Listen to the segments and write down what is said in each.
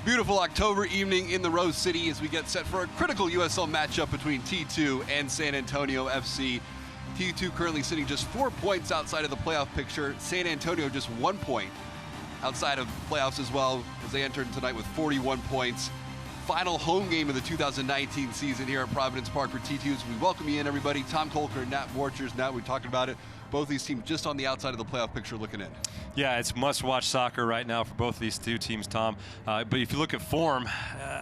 beautiful October evening in the Rose City as we get set for a critical USL matchup between T2 and San Antonio FC. T2 currently sitting just 4 points outside of the playoff picture. San Antonio just 1 point outside of playoffs as well, as they entered tonight with 41 points. Final home game of the 2019 season here at Providence Park for T2. So we welcome you in, everybody. Tom Kolker and Nat Borchers. Nat, we're talking about it. Both these teams just on the outside of the playoff picture looking in. Yeah, it's must-watch soccer right now for both of these two teams, Tom. But if you look at form,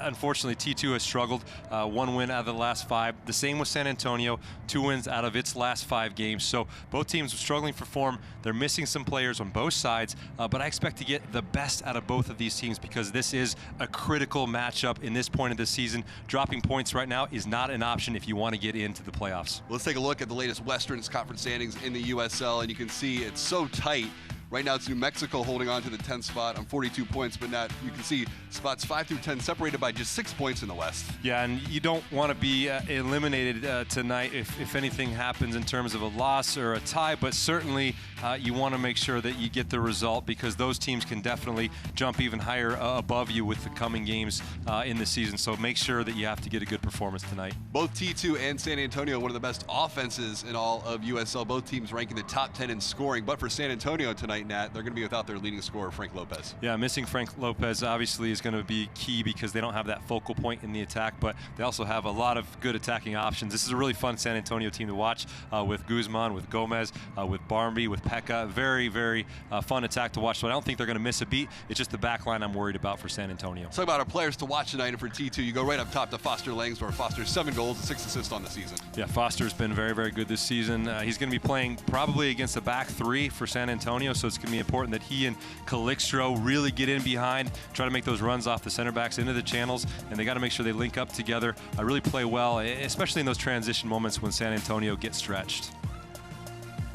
unfortunately, T2 has struggled. 1 win out of the last 5. The same with San Antonio, 2 wins out of its last 5 games. So both teams are struggling for form. They're missing some players on both sides. But I expect to get the best out of both of these teams because this is a critical matchup in this point of the season. Dropping points right now is not an option if you want to get into the playoffs. Let's take a look at the latest Western Conference standings in the USL, and you can see it's so tight. Right now it's New Mexico holding on to the 10th spot on 42 points, but now you can see spots 5 through 10 separated by just 6 points in the West. Yeah, and you don't want to be eliminated tonight if anything happens in terms of a loss or a tie, but certainly you want to make sure that you get the result because those teams can definitely jump even higher above you with the coming games in the season. So make sure that you have to get a good performance tonight. Both T2 and San Antonio, one of the best offenses in all of USL. Both teams ranking the top 10 in scoring, but for San Antonio tonight, Nat, they're going to be without their leading scorer, Frank Lopez. Yeah, missing Frank Lopez obviously is going to be key because they don't have that focal point in the attack, but they also have a lot of good attacking options. This is a really fun San Antonio team to watch with Guzman, with Gomez, with Barmby, with Pekka. Very, very fun attack to watch. So I don't think they're going to miss a beat. It's just the back line I'm worried about for San Antonio. Talk about our players to watch tonight, and for T2, you go right up top to Foster Langsdorff. Foster's 7 goals and 6 assists on the season. Yeah, Foster's been very, very good this season. He's going to be playing probably against the back 3 for San Antonio, so it's going to be important that he and Calixtro really get in behind, try to make those runs off the center backs into the channels, and they got to make sure they link up together, really play well, especially in those transition moments when San Antonio gets stretched.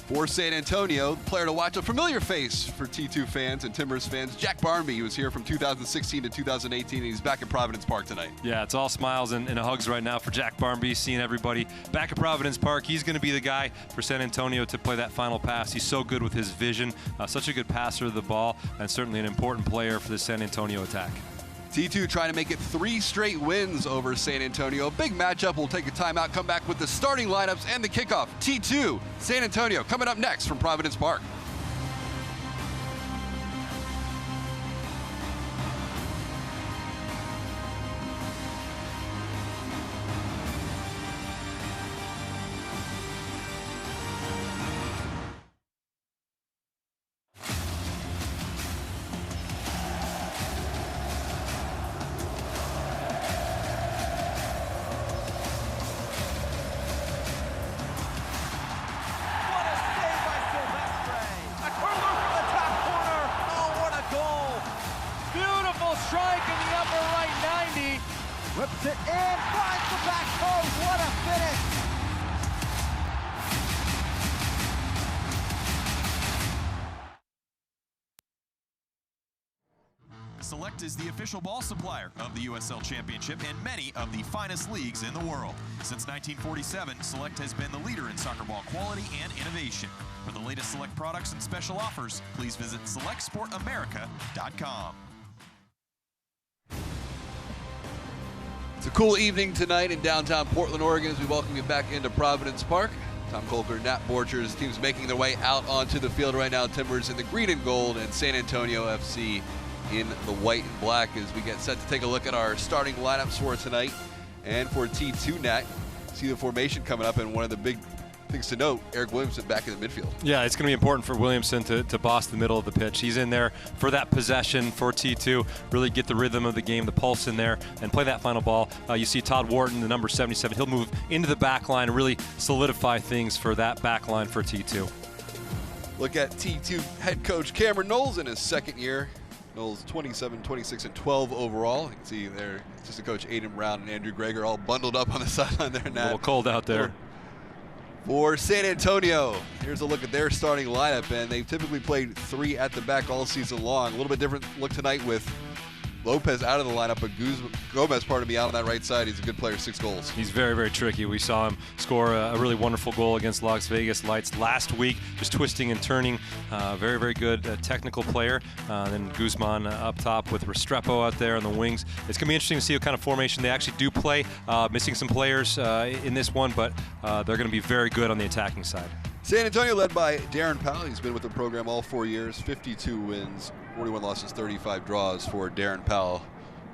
For San Antonio, the player to watch, a familiar face for T2 fans and Timbers fans, Jack Barmby. He was here from 2016 to 2018, and he's back at Providence Park tonight. Yeah, it's all smiles and hugs right now for Jack Barmby, seeing everybody back at Providence Park. He's going to be the guy for San Antonio to play that final pass. He's so good with his vision, such a good passer of the ball, and certainly an important player for the San Antonio attack. T2 trying to make it 3 straight wins over San Antonio. A big matchup. We'll take a timeout, come back with the starting lineups and the kickoff. T2, San Antonio, coming up next from Providence Park. Strike in the upper right 90. Whips it in, finds the back post. What a finish. Select is the official ball supplier of the USL Championship and many of the finest leagues in the world. Since 1947, Select has been the leader in soccer ball quality and innovation. For the latest Select products and special offers, please visit selectsportamerica.com. It's a cool evening tonight in downtown Portland, Oregon, as we welcome you back into Providence Park. Tom Kolker, Nat Borchers, teams making their way out onto the field right now. Timbers in the green and gold, and San Antonio FC in the white and black, as we get set to take a look at our starting lineups for tonight. And for T2, Nat, see the formation coming up, and one of the big things to note, Eric Williamson back in the midfield. Yeah, it's going to be important for Williamson to boss the middle of the pitch. He's in there for that possession for T2, really get the rhythm of the game, the pulse in there, and play that final ball. You see Todd Wharton, the number 77. He'll move into the back line and really solidify things for that back line for T2. Look at T2 head coach Cameron Knowles in his second year. Knowles 27, 26, and 12 overall. You can see there assistant coach Aiden Brown and Andrew Greger all bundled up on the sideline there. A little cold out there. For San Antonio, here's a look at their starting lineup, and they've typically played 3 at the back all season long. A little bit different look tonight with Lopez out of the lineup, but Gomez, out on that right side. He's a good player, 6 goals. He's very, very tricky. We saw him score a really wonderful goal against Las Vegas Lights last week, just twisting and turning. Very, very good technical player. Then Guzman up top with Restrepo out there on the wings. It's going to be interesting to see what kind of formation they actually do play. Missing some players in this one, but they're going to be very good on the attacking side. San Antonio led by Darren Powell. He's been with the program all 4 years, 52 wins, 41 losses, 35 draws for Darren Powell.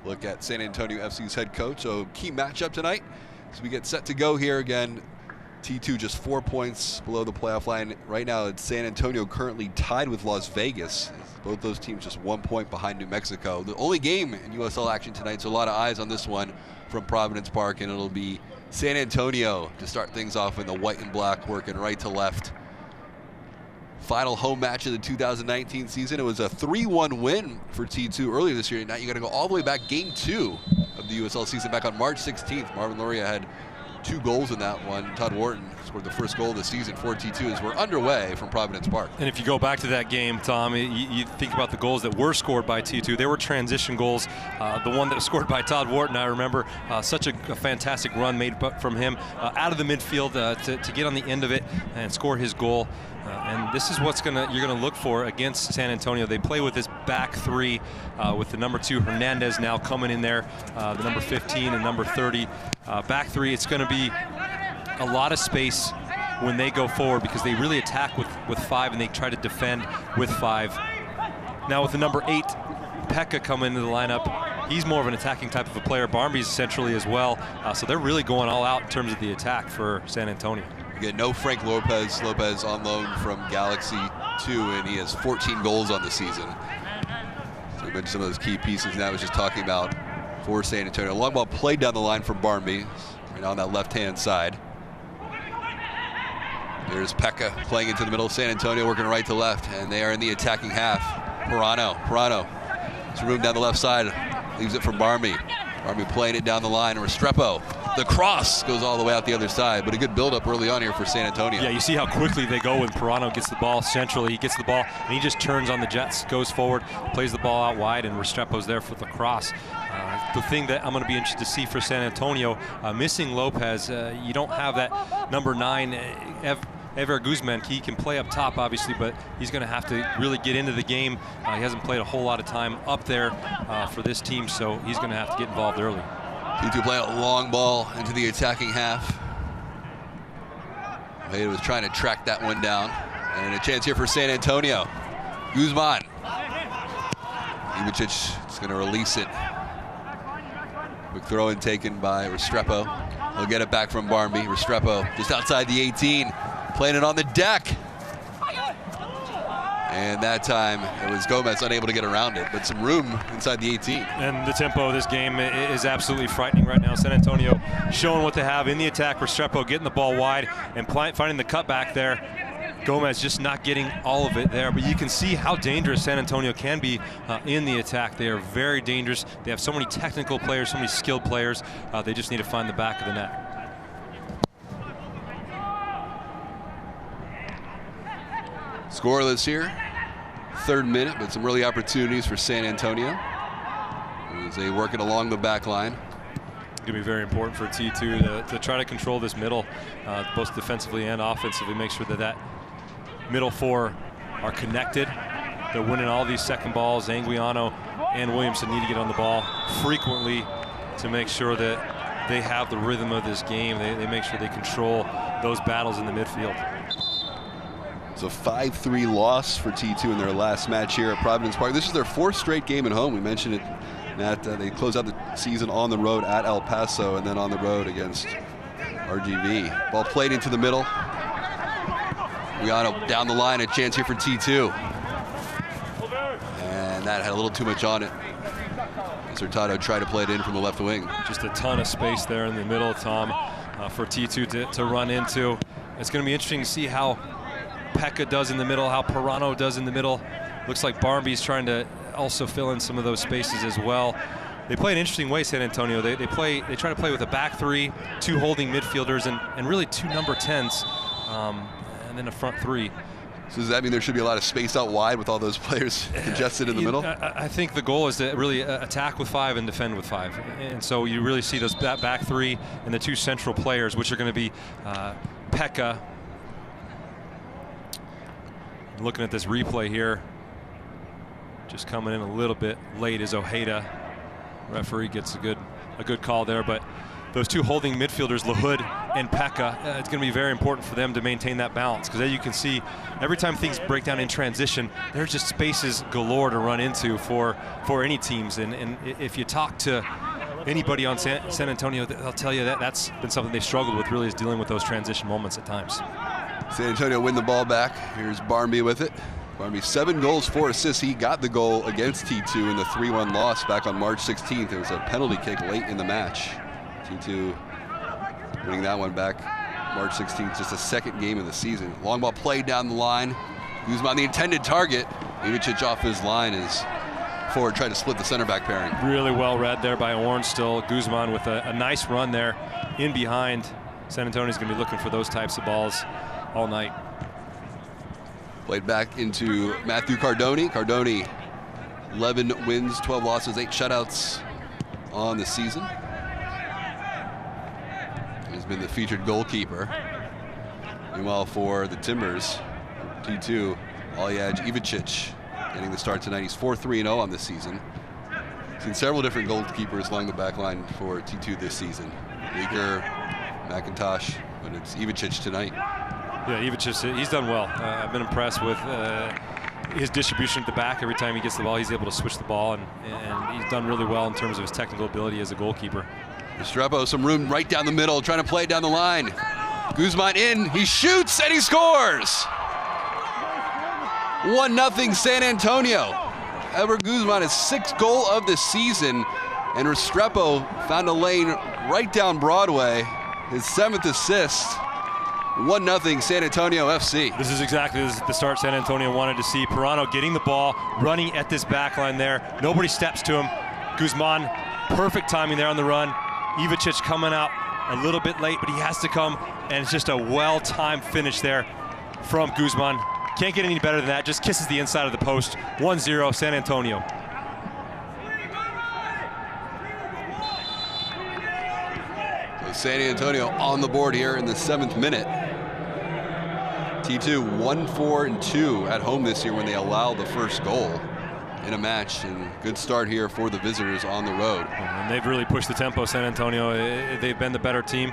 Look at San Antonio FC's head coach. So key matchup tonight as we get set to go here again. T2 just 4 points below the playoff line. Right now it's San Antonio currently tied with Las Vegas. Both those teams just 1 point behind New Mexico. The only game in USL action tonight, so a lot of eyes on this one from Providence Park, and it'll be San Antonio to start things off in the white and black, working right to left. Final home match of the 2019 season. It was a 3-1 win for T2 earlier this year. Now you got to go all the way back, game 2 of the USL season, back on March 16th. Marvin Luria had 2 goals in that one. Todd Wharton scored the first goal of the season for T2 as we're underway from Providence Park. And if you go back to that game, Tom, you think about the goals that were scored by T2. They were transition goals. The one that was scored by Todd Wharton, I remember such a fantastic run made from him out of the midfield to get on the end of it and score his goal. And this is what you're gonna look for against San Antonio. They play with this back 3 with the number 2 Hernandez now coming in there, the number 15 and number 30. Back 3, it's going to be a lot of space when they go forward because they really attack with 5 and they try to defend with 5. Now with the number 8, Pekka coming into the lineup, he's more of an attacking type of a player. Barmby's centrally as well, so they're really going all out in terms of the attack for San Antonio. Again, no Frank Lopez. Lopez on loan from Galaxy 2, and he has 14 goals on the season. So we mentioned some of those key pieces now I was just talking about for San Antonio. Long ball played down the line for Barmby, right on that left-hand side. There's Pekka playing into the middle of San Antonio, working right to left, and they are in the attacking half. Pirano. Some room down the left side, leaves it for Barmby. Barmby playing it down the line. Restrepo, the cross goes all the way out the other side, but a good build-up early on here for San Antonio. Yeah, you see how quickly they go when Pirano gets the ball centrally. He gets the ball, and he just turns on the jets, goes forward, plays the ball out wide, and Restrepo's there for the cross. The thing that I'm going to be interested to see for San Antonio, missing Lopez, you don't have that number 9, Ever Guzman. He can play up top, obviously, but he's going to have to really get into the game. He hasn't played a whole lot of time up there for this team, so he's going to have to get involved early. T2 playing a long ball into the attacking half. Ojeda was trying to track that one down. And a chance here for San Antonio. Guzman. Ivicic is going to release it. Quick throw in taken by Restrepo. He'll get it back from Barmby. Restrepo just outside the 18. Playing it on the deck. And that time it was Gomez unable to get around it, but some room inside the 18. And the tempo of this game is absolutely frightening right now. San Antonio showing what they have in the attack. Restrepo getting the ball wide and finding the cutback there. Gomez just not getting all of it there, but you can see how dangerous San Antonio can be in the attack. They are very dangerous. They have so many technical players, so many skilled players. They just need to find the back of the net. Scoreless here, 3rd minute, but some early opportunities for San Antonio as they work it along the back line. It's going to be very important for T2 to try to control this middle, both defensively and offensively, make sure that middle 4 are connected. They're winning all these second balls. Anguiano and Williamson need to get on the ball frequently to make sure that they have the rhythm of this game. They make sure they control those battles in the midfield. It's a 5-3 loss for T2 in their last match here at Providence Park. This is their 4th straight game at home. We mentioned it, that they close out the season on the road at El Paso and then on the road against RGV. Ball played into the middle. Riano down the line, a chance here for T2. And that had a little too much on it. Hurtado tried to play it in from the left wing. Just a ton of space there in the middle, Tom, for T2 to run into. It's going to be interesting to see how Pekka does in the middle, how Pirano does in the middle. Looks like Barmby's trying to also fill in some of those spaces as well. They play an interesting way, San Antonio. They try to play with a back 3, 2 holding midfielders, and really 2 number 10s, and then a front 3. So does that mean there should be a lot of space out wide with all those players congested in the middle? I think the goal is to really attack with 5 and defend with 5. And so you really see those back 3 and the 2 central players, which are going to be Pekka. Looking at this replay here, just coming in a little bit late is Ojeda. Referee gets a good call there, but those 2 holding midfielders, Lahoud and Pekka, it's going to be very important for them to maintain that balance, because as you can see, every time things break down in transition, there's just spaces galore to run into for any teams. And if you talk to anybody on San Antonio, they'll tell you that that's been something they've struggled with, really, is dealing with those transition moments at times. San Antonio win the ball back. Here's Barmby with it. Barmby, 7 goals, 4 assists. He got the goal against T2 in the 3-1 loss back on March 16th. It was a penalty kick late in the match. T2 winning that one back March 16th, just the 2nd game of the season. Long ball played down the line. Guzman, the intended target. Ivicic off his line is forward, trying to split the center back pairing. Really well read there by Orange still. Guzman with a nice run there in behind. San Antonio's going to be looking for those types of balls all night. Played back into Matthew Cardoni. Cardoni, 11 wins, 12 losses, 8 shutouts on the season. He's been the featured goalkeeper. Meanwhile, for the Timbers, T2, Aljaz Ivicic getting the start tonight. He's 4-3-0 on this season. Seen several different goalkeepers along the back line for T2 this season. Leaker, McIntosh, but it's Ivicic tonight. Yeah, Ivicic, he's done well. I've been impressed with his distribution at the back. Every time he gets the ball, he's able to switch the ball, and he's done really well in terms of his technical ability as a goalkeeper. Restrepo, some room right down the middle, trying to play it down the line. Guzman in, he shoots, and he scores! 1-0 San Antonio. Edward Guzman, his 6th goal of the season, and Restrepo found a lane right down Broadway, his 7th assist. 1-0 San Antonio FC. This is exactly the start San Antonio wanted to see. Pirano getting the ball, running at this back line there. Nobody steps to him. Guzman, perfect timing there on the run. Ivicic coming out a little bit late, but he has to come, and it's just a well-timed finish there from Guzman. Can't get any better than that. Just kisses the inside of the post. 1-0 San Antonio. So San Antonio on the board here in the 7th minute. T2 1-4-2 at home this year when they allow the first goal in a match, and good start here for the visitors on the road. And they've really pushed the tempo, San Antonio. They've been the better team.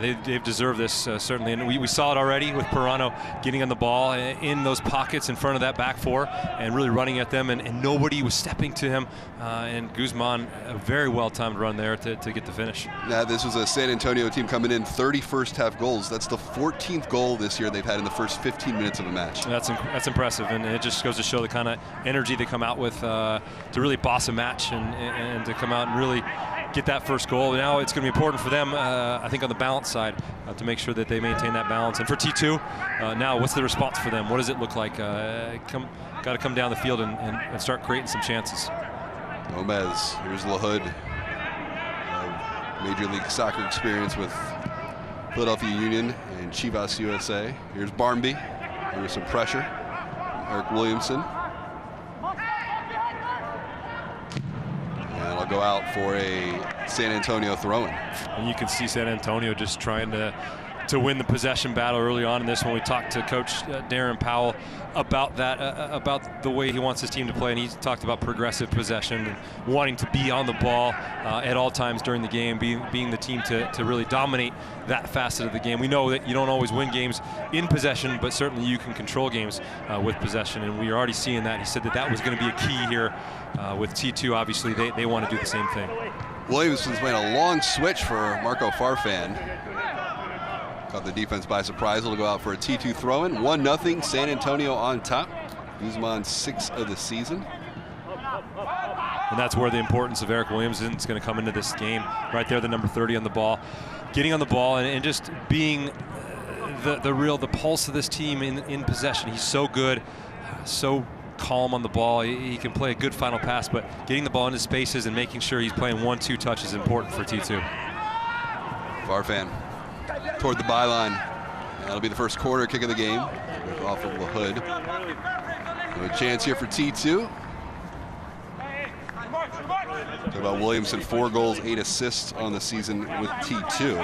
They've deserved this, certainly. And we saw it already with Pirano getting on the ball in those pockets in front of that back 4 and really running at them, and nobody was stepping to him. And Guzman, a very well-timed run there to get the finish. Now, this was a San Antonio team coming in 30 first-half goals. That's the 14th goal this year they've had in the first 15 minutes of a match. That's impressive, and it just goes to show the kind of energy they come out with to really boss a match and to come out and really get that first goal. Now it's going to be important for them, I think, on the balance side, to make sure that they maintain that balance. And for T2, now what's the response for them? What does it look like? Got to come down the field and start creating some chances. Gomez, here's Lahoud. Major League Soccer experience with Philadelphia Union and Chivas USA. Here's Barmby. Here's some pressure. Eric Williamson. And I'll go out for a San Antonio throw-in. And you can see San Antonio just trying to win the possession battle early on in this one. We talked to Coach Darren Powell about that, about the way he wants his team to play, and he talked about progressive possession and wanting to be on the ball at all times during the game, being the team to really dominate that facet of the game. We know that you don't always win games in possession, but certainly you can control games with possession, and we are already seeing that. He said that was going to be a key here with T2. Obviously, they want to do the same thing. Williamson's made a long switch for Marco Farfan. Caught the defense by surprise. It'll go out for a T2 throw-in. 1-0 San Antonio on top. Guzman's 6th of the season. And that's where the importance of Eric Williamson is going to come into this game. Right there, the number 30 on the ball. Getting on the ball and just being the pulse of this team in possession. He's so good, so calm on the ball. He can play a good final pass, but getting the ball into spaces and making sure he's playing 1-2 touch is important for T2. Farfan toward the byline. That'll be the first corner kick of the game. off of the hood. A chance here for T2. Talk about Williamson, 4 goals, 8 assists on the season with T2.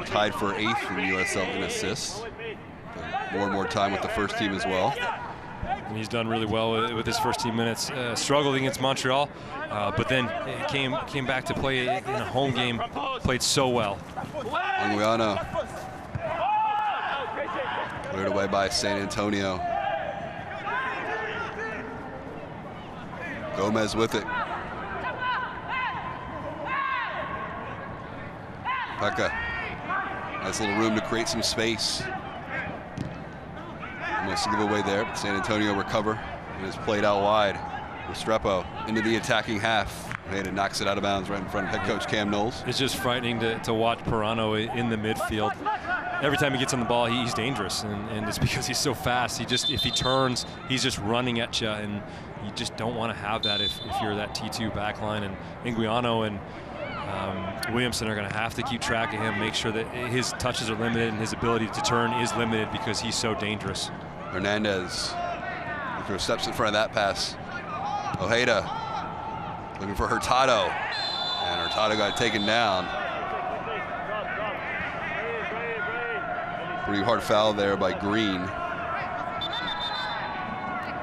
Tied for 8th in USL in assists. More and more time with the first team as well. And he's done really well with his first team minutes. Struggled against Montreal, but then came back to play in a home game. Played so well. Anguiano cleared away by San Antonio. Gomez with it. Pekka. Nice little room to create some space. Almost a giveaway there, but San Antonio recover and is played out wide. Restrepo into the attacking half. Ojeda knocks it out of bounds right in front of head coach Cam Knowles. It's just frightening to watch Pirano in the midfield. Every time he gets on the ball, he's dangerous, and it's because he's so fast. If he turns, he's just running at you, and you just don't want to have that if you're that T2 backline. And Anguiano and Williamson are going to have to keep track of him, make sure that his touches are limited and his ability to turn is limited because he's so dangerous. Hernandez looking for steps in front of that pass. Ojeda looking for Hurtado, and Hurtado got taken down. Pretty hard foul there by Green.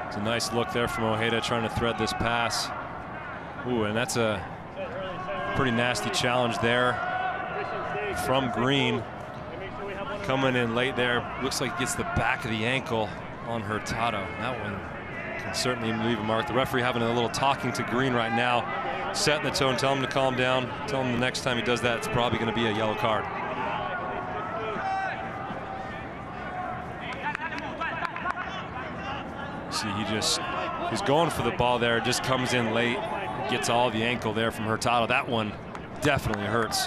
It's a nice look there from Ojeda trying to thread this pass. Ooh, and that's a pretty nasty challenge there from Green. Coming in late there, looks like he gets the back of the ankle on Hurtado. That one can certainly leave a mark. The referee having a little talking to Green right now, setting the tone, tell him to calm down, tell him the next time he does that, it's probably going to be a yellow card. See, he's going for the ball there, just comes in late, gets all the ankle there from Hurtado. That one definitely hurts.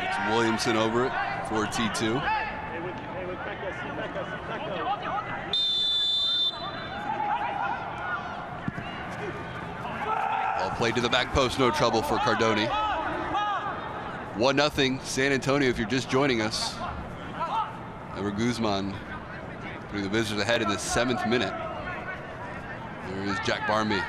It's Williamson over it for T2. Ball played to the back post, no trouble for Cardoni. 1-0 San Antonio if you're just joining us. Over Guzman putting the visitors ahead in the 7th minute. There is Jack Barmby.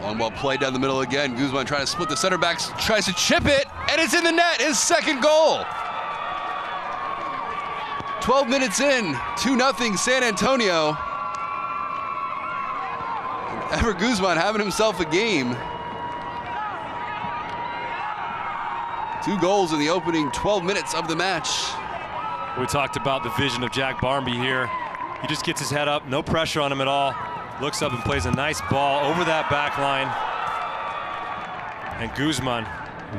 Long ball played down the middle again. Guzman trying to split the center backs, tries to chip it, and it's in the net, his 2nd goal. 12 minutes in, 2-0 San Antonio. Ever Guzman having himself a game. 2 goals in the opening 12 minutes of the match. We talked about the vision of Jack Barmby here. He just gets his head up, no pressure on him at all. Looks up and plays a nice ball over that back line. And Guzman,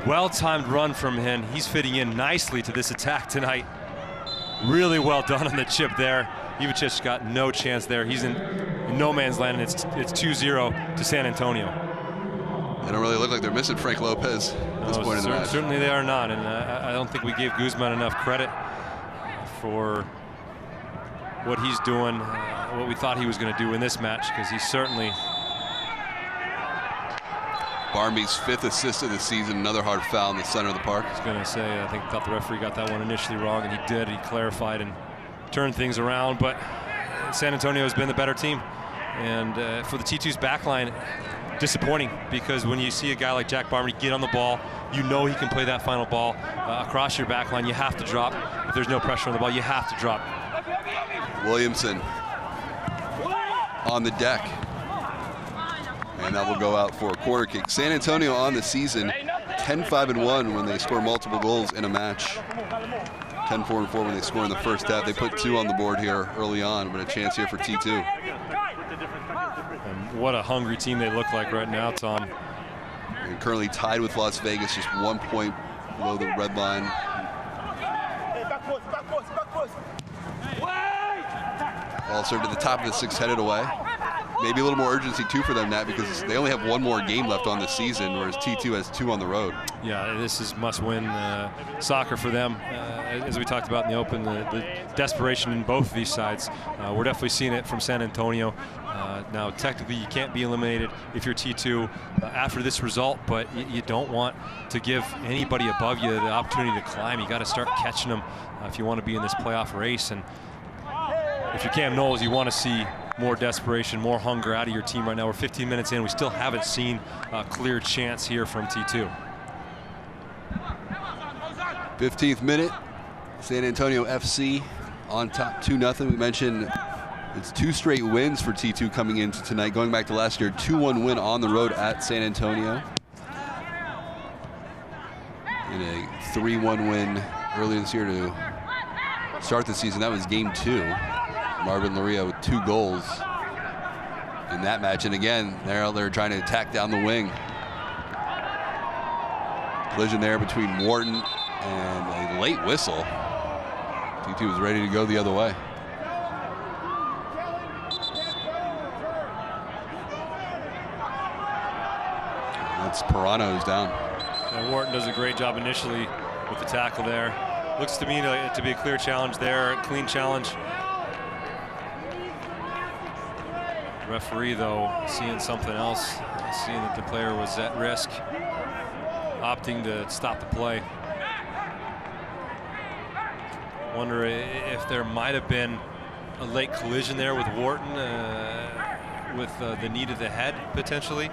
well-timed run from him. He's fitting in nicely to this attack tonight. Really well done on the chip there. Ivicic got no chance there. He's in no man's land, and it's 2-0 to San Antonio. They don't really look like they're missing Frank Lopez at this point in the match. Certainly they are not, and I don't think we gave Guzman enough credit for what he's doing, what we thought he was going to do in this match, because he's certainly... Barmby's 5th assist of the season, another hard foul in the center of the park. I was going to say, I thought the referee got that one initially wrong, and he did. He clarified and turned things around, but San Antonio has been the better team. And for the T2's backline, disappointing, because when you see a guy like Jack Barmby get on the ball, you know he can play that final ball across your backline. You have to drop. If there's no pressure on the ball, you have to drop. Williamson on the deck. And that will go out for a corner kick. San Antonio on the season, 10-5-1 when they score multiple goals in a match. 10-4-4 when they score in the first half. They put 2 on the board here early on, but a chance here for T2. And what a hungry team they look like right now, Tom. And currently tied with Las Vegas, just 1 point below the red line. Ball served to the top of the 6, headed away. Maybe a little more urgency too for them, Nat, because they only have 1 more game left on the season, whereas T2 has 2 on the road. Yeah, this is must-win soccer for them. As we talked about in the open, the desperation in both of these sides. We're definitely seeing it from San Antonio, Now, technically, you can't be eliminated if you're T2 after this result, but you don't want to give anybody above you the opportunity to climb. You got to start catching them if you want to be in this playoff race. And if you're Cam Knowles, you want to see more desperation, more hunger out of your team right now. We're 15 minutes in. We still haven't seen a clear chance here from T2. 15th minute, San Antonio FC on top 2-0. We mentioned it's 2 straight wins for T2 coming into tonight. Going back to last year, 2-1 win on the road at San Antonio. And a 3-1 win earlier this year to start the season. That was game 2. Marvin Loria with 2 goals in that match. And again, they're out there trying to attack down the wing. Collision there between Wharton and a late whistle. T2 was ready to go the other way. That's Pirano who's down. And Wharton does a great job initially with the tackle there. Looks to me to be a clear challenge there, a clean challenge. Referee, though, seeing something else, seeing that the player was at risk, opting to stop the play. Wonder if there might have been a late collision there with Wharton, with the knee to the head potentially,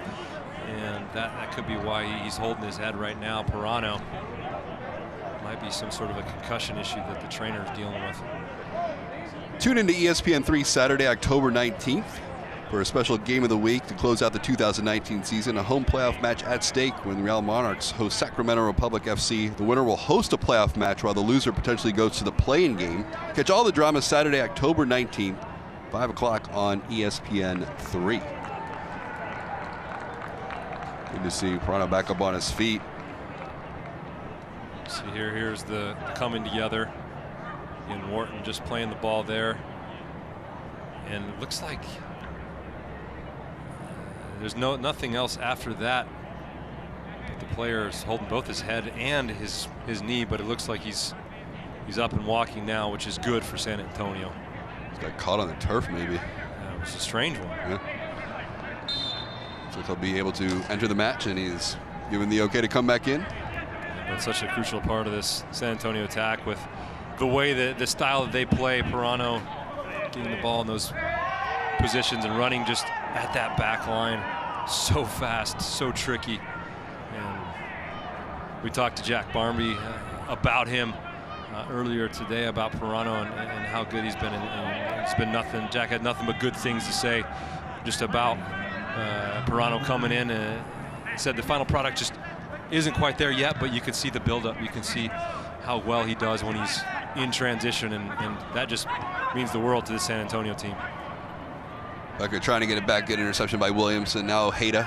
and that could be why he's holding his head right now. Pirano might be some sort of a concussion issue that the trainer is dealing with. Tune into ESPN3 Saturday, October 19th for a special game of the week to close out the 2019 season. A home playoff match at stake when the Real Monarchs host Sacramento Republic FC. The winner will host a playoff match while the loser potentially goes to the play-in game. Catch all the drama Saturday, October 19th, 5 o'clock on ESPN3. Good to see Pirano back up on his feet. See here's the coming together. And Wharton just playing the ball there. And it looks like there's nothing else after that. But the player is holding both his head and his knee, but it looks like he's up and walking now, which is good for San Antonio. He's got caught on the turf, maybe. Yeah, it was a strange one. Yeah. So he'll be able to enter the match, and he's given the okay to come back in. That's such a crucial part of this San Antonio attack with the way that the style that they play. Pirano getting the ball in those positions and running just at that back line, so fast, so tricky. And we talked to Jack Barmby about him earlier today, about Pirano and how good he's been, and it's been nothing. Jack had nothing but good things to say just about Pirano coming in. Said the final product just isn't quite there yet, but you can see the buildup. You can see how well he does when he's in transition, and that just means the world to the San Antonio team. Becker trying to get it back, good interception by Williams, and now Ojeda.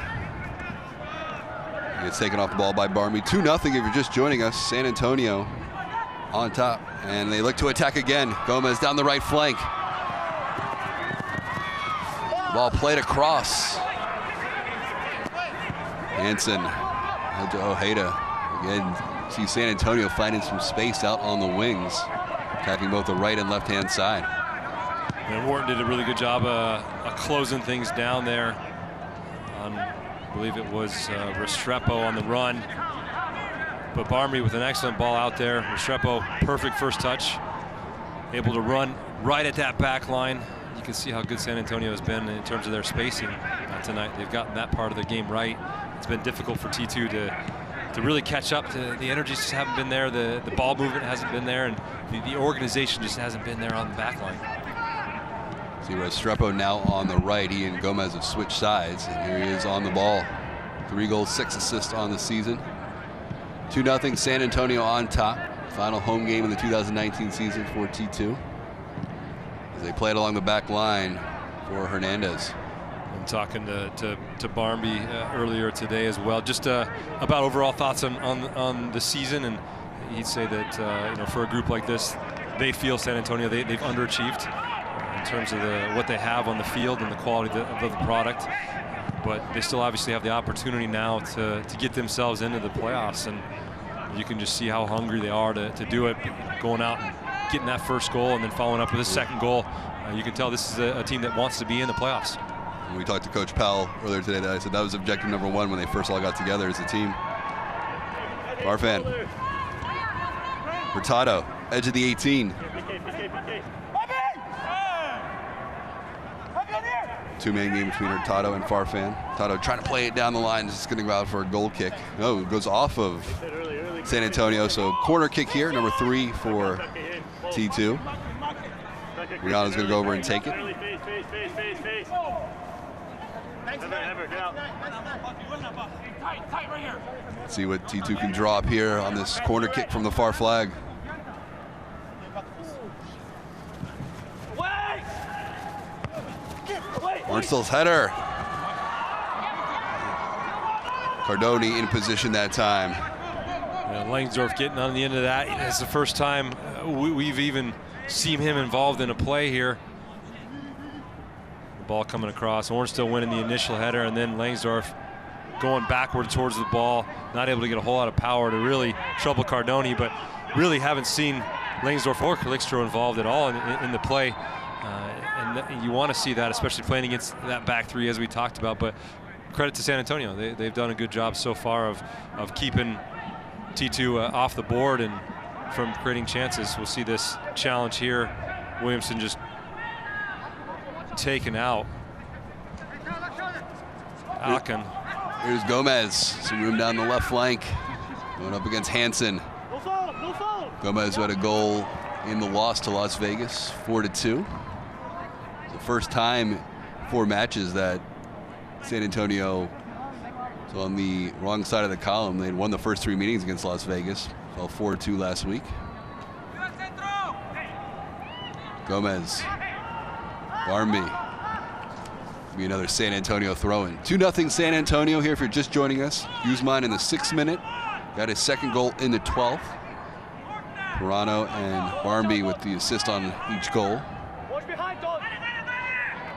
Gets taken off the ball by Barmby. 2-0 if you're just joining us. San Antonio on top, and they look to attack again. Gomez down the right flank. Ball played across. Hansen head to Ojeda. Again, see San Antonio finding some space out on the wings, attacking both the right and left-hand side. And Wharton did a really good job of closing things down there. I believe it was Restrepo on the run. But Barmby with an excellent ball out there. Restrepo, perfect first touch. Able to run right at that back line. You can see how good San Antonio has been in terms of their spacing tonight. They've gotten that part of their game right. It's been difficult for T2 to really catch up. The energy just haven't been there. The ball movement hasn't been there, and the organization just hasn't been there on the back line. See Restrepo now on the right. He and Gomez have switched sides, and here he is on the ball. 3 goals, 6 assists on the season. 2-0 San Antonio on top. Final home game in the 2019 season for T2. As they play it along the back line for Hernandez. I'm talking to Barmby earlier today as well, just about overall thoughts on the season, and he'd say that you know, for a group like this, they feel San Antonio they've underachieved in terms of what they have on the field and the quality of the product, but they still obviously have the opportunity now to get themselves into the playoffs, and you can just see how hungry they are to do it, going out and getting that first goal and then following up with a second goal. You can tell this is a team that wants to be in the playoffs. And we talked to Coach Powell earlier today. That I said that was objective number one when they first all got together as a team. Farfan. Hurtado, edge of the 18. Two-man game between Hurtado and Farfan. Hurtado trying to play it down the line, just going to go out for a goal kick. Oh, it goes off of San Antonio. So corner kick here, number 3 for T2. Rihanna's going to go over and take it. Let's see what T2 can draw up here on this corner kick from the far flag. Ornstill's header. Cardoni in position that time. Yeah, Langsdorf getting on the end of that. It's the first time we've even seen him involved in a play here. The ball coming across. Ornstill winning the initial header, and then Langsdorf going backward towards the ball, not able to get a whole lot of power to really trouble Cardoni, but really haven't seen Langsdorf or Calixto involved at all in the play. And you want to see that, especially playing against that back three as we talked about. But credit to San Antonio. They've done a good job so far of keeping T2 off the board and from creating chances. We'll see this challenge here. Williamson just taken out. Alkin. Here's Gomez, some room down the left flank, going up against Hansen. Gomez had a goal in the loss to Las Vegas, 4-2. The first time 4 matches that San Antonio was on the wrong side of the column. They'd won the first 3 meetings against Las Vegas, fell 4-2 last week. Gomez, Barmby. Be another San Antonio throw-in. 2-0 San Antonio here if you're just joining us. Guzman in the 6th minute got his second goal in the 12th. Pirano and Barmby with the assist on each goal.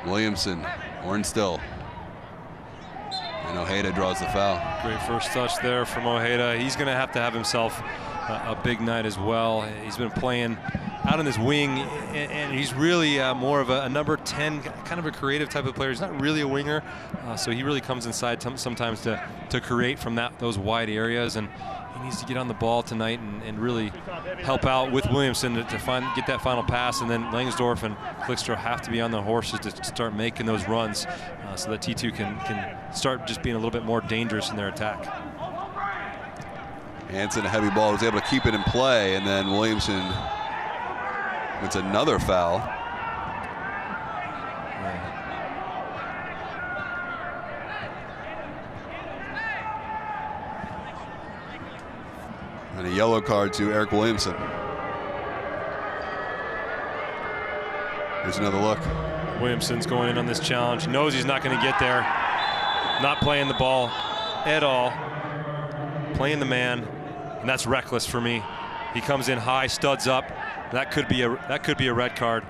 Williamson, Ornstill, and Ojeda draws the foul. Great first touch there from Ojeda. He's going to have himself a big night as well. He's been playing out on this wing, and he's really more of a number 10, kind of a creative type of player. He's not really a winger, so he really comes inside sometimes to create from those wide areas, and he needs to get on the ball tonight and really help out with Williamson to get that final pass, and then Langsdorf and Calixto have to be on the horses to start making those runs so that T2 can start just being a little bit more dangerous in their attack. Hansen, a heavy ball, was able to keep it in play, and then Williamson gets another foul. And a yellow card to Eric Williamson. Here's another look. Williamson's going in on this challenge. Knows he's not going to get there. Not playing the ball at all. Playing the man, and that's reckless for me. He comes in high, studs up. That could be a red card.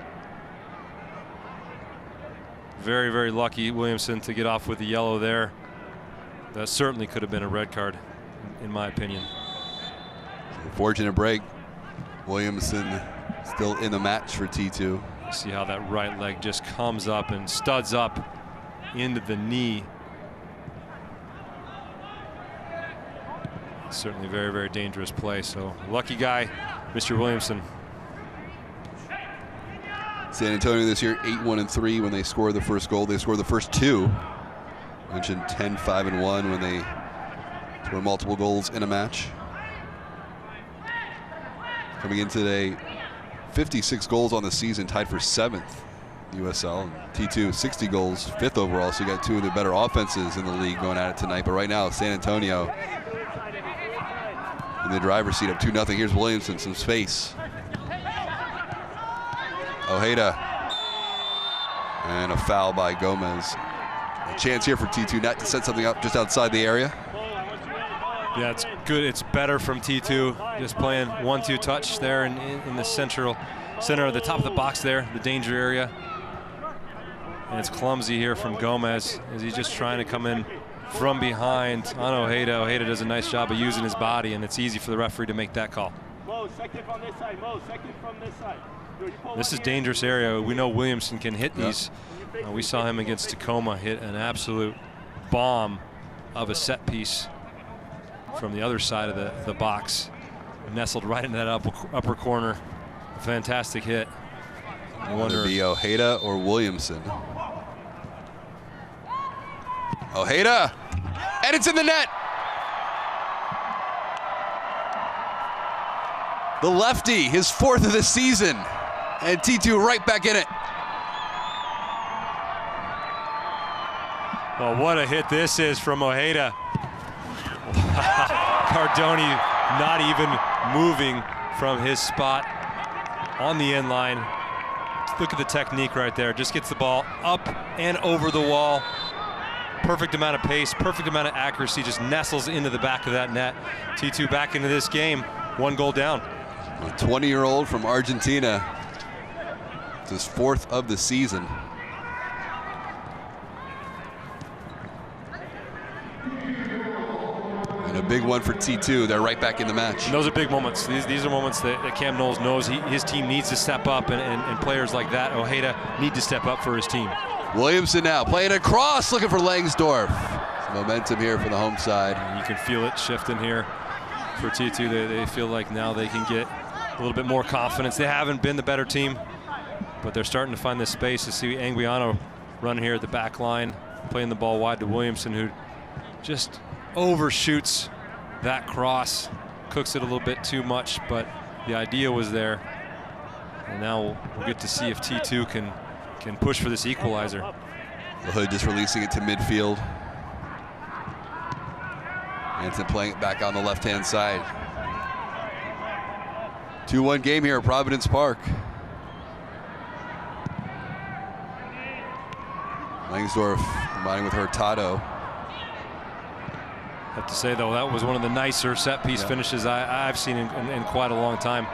Very, very lucky Williamson to get off with the yellow there. That certainly could have been a red card, in my opinion. Fortunate break. Williamson still in the match for T2. See how that right leg just comes up and studs up into the knee. Certainly very, very dangerous play. So lucky guy, Mr. Williamson. San Antonio this year 8-1-3 when they scored the first goal. They scored the first 2. Mentioned 10-5-1 when they scored multiple goals in a match. Coming in today, 56 goals on the season, tied for 7th USL. And T2 60 goals, 5th overall. So you got 2 of the better offenses in the league going at it tonight. But right now, San Antonio in the driver's seat up 2-0. Here's Williamson, some space. Ojeda. And a foul by Gomez. A chance here for T2 not to set something up just outside the area. Yeah, it's good. It's better from T2. Just playing 1-2 touch there in the center of the top of the box there, the danger area. And it's clumsy here from Gomez as he's just trying to come in from behind on Ojeda. Ojeda does a nice job of using his body, and it's easy for the referee to make that call. Second from this side. Mo, second from this side. This is dangerous area. We know Williamson can hit these We saw him against Tacoma hit an absolute bomb of a set piece from the other side of the box, nestled right into that upper corner. A fantastic hit. I wonder it'd be Ojeda or Williamson. Ojeda, and it's in the net. The lefty, his 4th of the season, and T2 right back in it. Well, what a hit this is from Ojeda. Cardoni not even moving from his spot on the end line. Look at the technique right there. Just gets the ball up and over the wall. Perfect amount of pace, perfect amount of accuracy, just nestles into the back of that net. T2 back into this game, 1 goal down. A 20-year-old from Argentina. It's his 4th of the season. And a big one for T2. They're right back in the match. And those are big moments. These are moments that Cam Knowles knows his team needs to step up, and players like that, Ojeda, need to step up for his team. Williamson now playing across, looking for Langsdorff. Some momentum here for the home side. And you can feel it shifting here for T2. They feel like now they can get a little bit more confidence. They haven't been the better team, but they're starting to find this space. To see Anguiano run here at the back line, playing the ball wide to Williamson, who just overshoots that cross, cooks it a little bit too much, but the idea was there. And now we'll get to see if T2 can push for this equalizer. The Hood just releasing it to midfield. Anson playing it back on the left-hand side. 2-1 game here at Providence Park. Langsdorff combining with Hurtado. I have to say, though, that was one of the nicer set-piece finishes I've seen in quite a long time.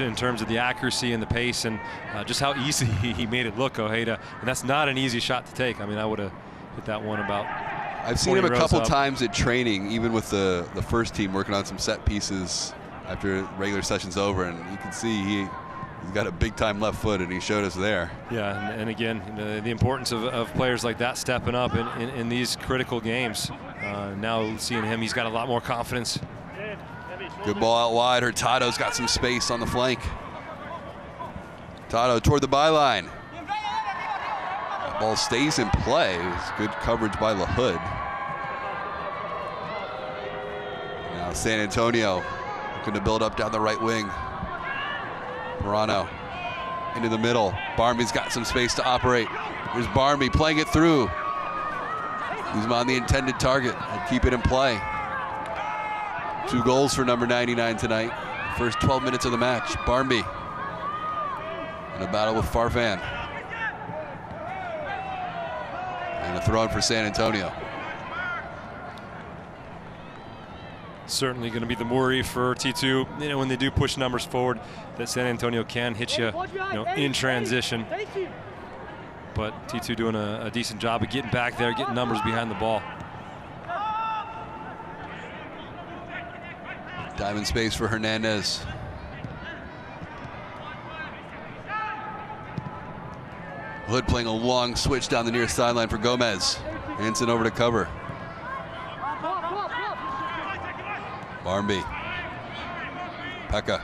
In terms of the accuracy and the pace, and just how easy he made it look, Ojeda. And that's not an easy shot to take. I mean, I would have hit that one about. I've seen him a couple times at training, even with the first team, working on some set pieces after regular session's over, and you can see he's got a big-time left foot, and he showed us there. Yeah, and again, the importance of players like that stepping up in these critical games. Now seeing him, he's got a lot more confidence. Good ball out wide. Hurtado's got some space on the flank. Hurtado toward the byline. That ball stays in play. It's good coverage by La Hood. Now San Antonio looking to build up down the right wing. Morano into the middle. Barmby's got some space to operate. Here's Barmby playing it through. Guzman the intended target. And keep it in play. 2 goals for number 99 tonight. First 12 minutes of the match. Barmby in a battle with Farfan. And a throw in for San Antonio. Certainly going to be the worry for T2, when they do push numbers forward, that San Antonio can hit you, in transition. But T2 doing a decent job of getting back there, getting numbers behind the ball. Diamond space for Hernandez. Hood playing a long switch down the near sideline for Gomez. Hanson over to cover. Barmby. Pekka.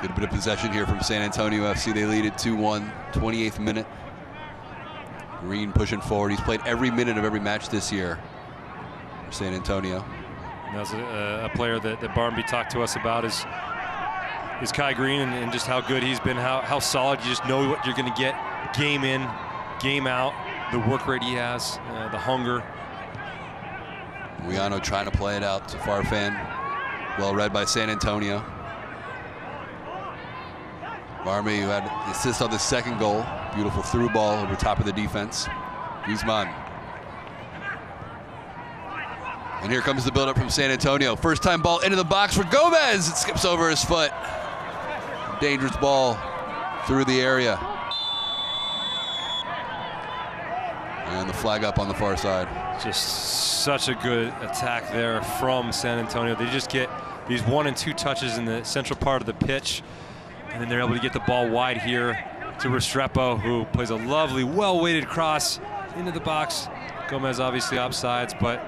Good bit of possession here from San Antonio FC. They lead it 2-1, 28th minute. Green pushing forward. He's played every minute of every match this year for San Antonio. That's a player that Barmby talked to us about is Kai Green, and just how good he's been, how solid. You just know what you're going to get game in, game out, the work rate he has, the hunger. Guiano trying to play it out to Farfan. Well read by San Antonio. Barmby, who had the assist on the second goal. Beautiful through ball over top of the defense. Guzman. And here comes the buildup from San Antonio. First time ball into the box for Gomez. It skips over his foot. Dangerous ball through the area. And the flag up on the far side. Just such a good attack there from San Antonio. They just get these 1 and 2 touches in the central part of the pitch, and then they're able to get the ball wide here to Restrepo, who plays a lovely, well-weighted cross into the box. Gomez obviously offsides, but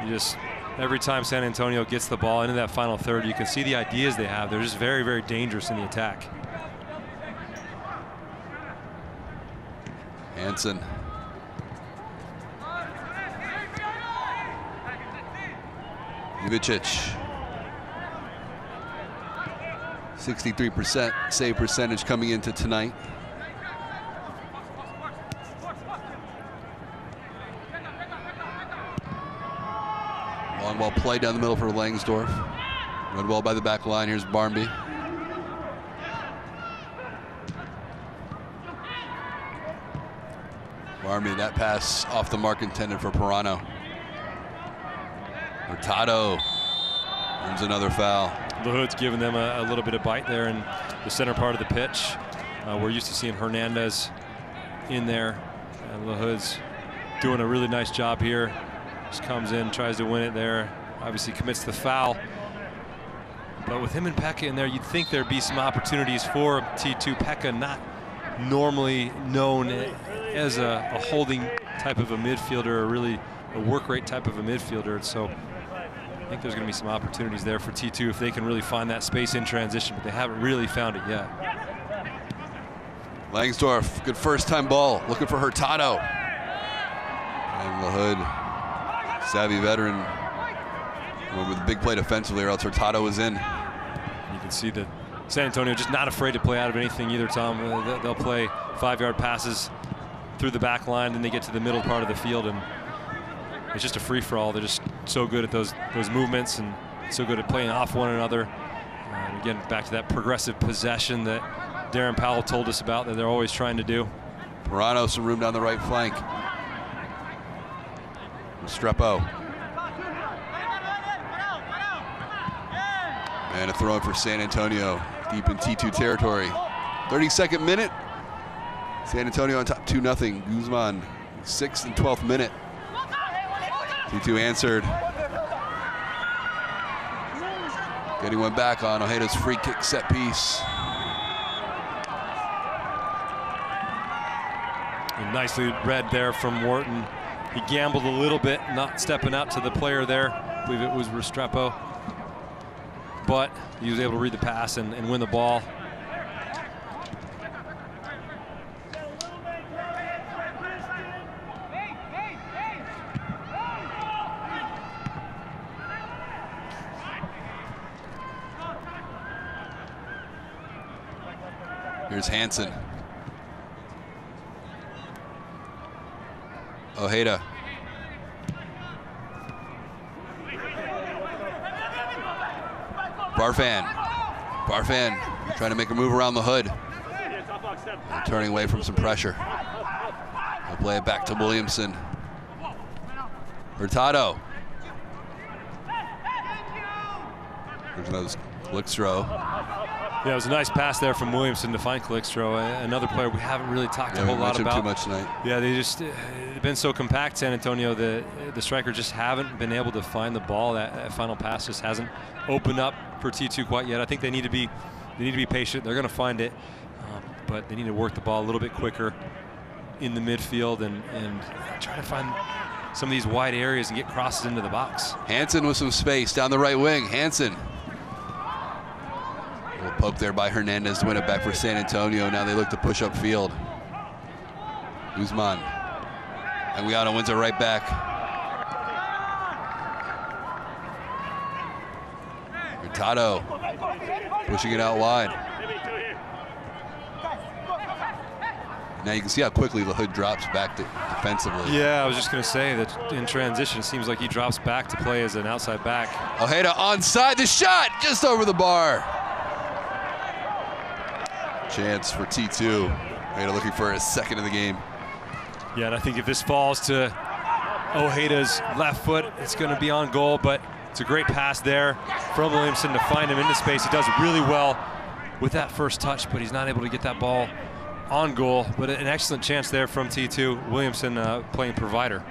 you just, every time San Antonio gets the ball into that final third, you can see the ideas they have. They're just very, very dangerous in the attack. Hansen. Ivicic. 63% save percentage coming into tonight. Long ball play down the middle for Langsdorff. Run well by the back line. Here's Barmby. Barmby, that pass off the mark intended for Pirano. Hurtado earns another foul. LaHood's giving them a little bit of bite there in the center part of the pitch. We're used to seeing Hernandez in there, and LaHood's doing a really nice job here. Just comes in, tries to win it there. Obviously commits the foul. But with him and Pekka in there, you'd think there'd be some opportunities for T2. Pekka, not normally known as a holding type of a midfielder, or really a work rate type of a midfielder. So I think there's going to be some opportunities there for T2 if they can really find that space in transition, but they haven't really found it yet. Langsdorff, good first time ball, looking for Hurtado. And LaHood, savvy veteran, went with a big play defensively, or else Hurtado was in. You can see that San Antonio just not afraid to play out of anything either, Tom. They'll play 5-yard passes through the back line, then they get to the middle part of the field, and it's just a free-for-all. They're just so good at those movements and so good at playing off one another. Again, back to that progressive possession that Darren Powell told us about that they're always trying to do. Pirano, some room down the right flank. Restrepo. And a throw in for San Antonio, deep in T2 territory. 32nd minute. San Antonio on top 2-0. Guzman, 6th and 12th minute. T2 answered. Getting one back on Ojeda's free kick set piece. And nicely read there from Wharton. He gambled a little bit, not stepping out to the player there. I believe it was Restrepo. But he was able to read the pass and win the ball. Here's Hansen. Ojeda. Barfan trying to make a move around the hood. And turning away from some pressure. He'll play it back to Williamson. Hurtado. There's another Clickstro. Yeah, it was a nice pass there from Williamson to find Clickstro, another player we haven't really talked a whole lot about. Too much tonight. Yeah, they've been so compact, San Antonio. The strikers just haven't been able to find the ball. That final pass just hasn't opened up for T2 quite yet. I think they need to be patient. They're going to find it, but they need to work the ball a little bit quicker in the midfield and try to find some of these wide areas and get crosses into the box. Hansen with some space down the right wing. Hansen. A little poke there by Hernandez to win it back for San Antonio. Now they look to push up field. Guzman. Anguiano wins it right back. Hurtado pushing it out wide. Now you can see how quickly LaHood drops back defensively. Yeah, I was just going to say that in transition, it seems like he drops back to play as an outside back. Ojeda onside, the shot just over the bar. Chance for T2. Ojeda looking for his second of the game. Yeah, and I think if this falls to Ojeda's left foot, it's going to be on goal, but it's a great pass there from Williamson to find him into space. He does really well with that first touch, but he's not able to get that ball on goal. But an excellent chance there from T2. Williamson playing provider.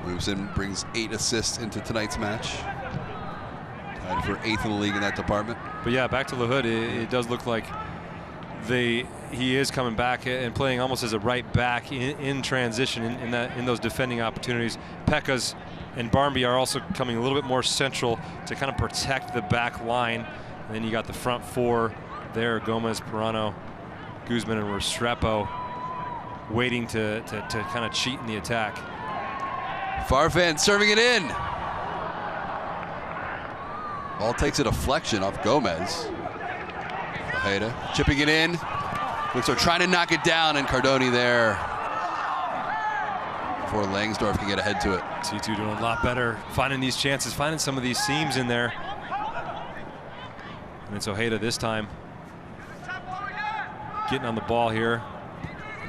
Williamson brings 8 assists into tonight's match. Tied for 8th in the league in that department. But yeah, back to LaHood, it does look like he is coming back and playing almost as a right back in transition in those defending opportunities. Pekkas and Barmby are also coming a little bit more central to kind of protect the back line. And then you got the front four there, Gomez, Pirano, Guzman, and Restrepo waiting to kind of cheat in the attack. Farfan serving it in. Ball takes a deflection off Gomez. Ojeda chipping it in. Looks like trying to knock it down, and Cardoni there before Langsdorff can get ahead to it. T2 doing a lot better, finding these chances, finding some of these seams in there. And it's Ojeda this time getting on the ball here,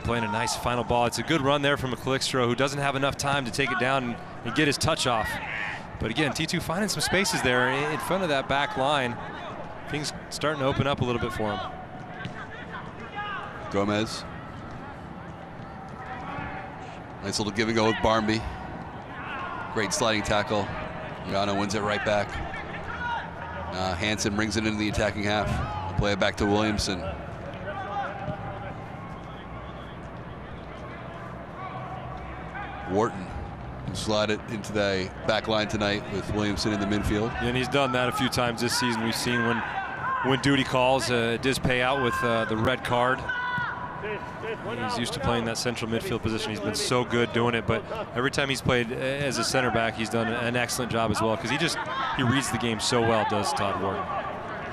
playing a nice final ball. It's a good run there from McClickstro, who doesn't have enough time to take it down and get his touch off. But again, T2 finding some spaces there in front of that back line. Things starting to open up a little bit for him. Gomez. Nice little give and go with Barmby. Great sliding tackle. Yano wins it right back. Hansen brings it into the attacking half. They'll play it back to Williamson. Wharton can slide it into the back line tonight with Williamson in the midfield. Yeah, and he's done that a few times this season. We've seen when duty calls, it does pay out with the red card. He's used to playing that central midfield position. He's been so good doing it, but every time he's played as a center back, he's done an excellent job as well, because he reads the game so well, does Todd Wharton.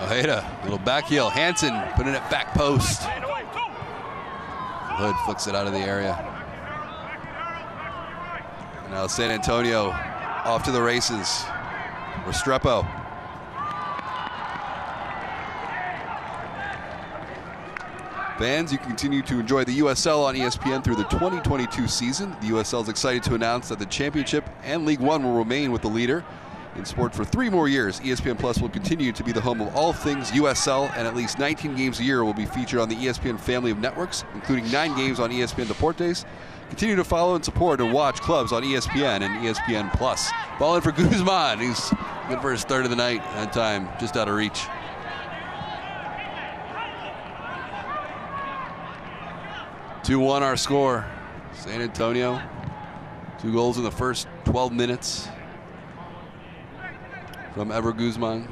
Ojeda, little back heel. Hansen putting it back post. Hood flicks it out of the area. Now San Antonio off to the races. Restrepo. Fans, you can continue to enjoy the USL on ESPN through the 2022 season. The USL is excited to announce that the championship and League One will remain with the leader in sport for 3 more years. ESPN Plus will continue to be the home of all things USL, and at least 19 games a year will be featured on the ESPN family of networks, including 9 games on ESPN Deportes. Continue to follow and support and watch clubs on ESPN and ESPN Plus. Ball in for Guzman. He's good for his third of the night. That time just out of reach. (2-1) our score. San Antonio, 2 goals in the first 12 minutes from Ever Guzman.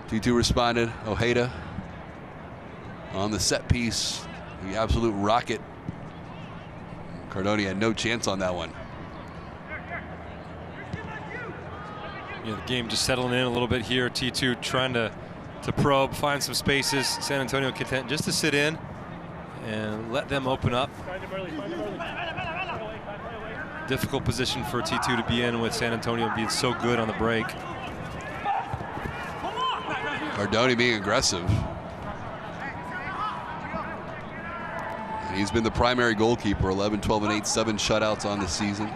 T2 responded. Ojeda on the set piece, the absolute rocket. Cardoni had no chance on that one. Yeah, the game just settling in a little bit here. T2 trying to probe, find some spaces. San Antonio content just to sit in and let them open up. Difficult position for T2 to be in, with San Antonio being so good on the break. Cardoni being aggressive. And he's been the primary goalkeeper, 11, 12, and 8, 7 shutouts on the season.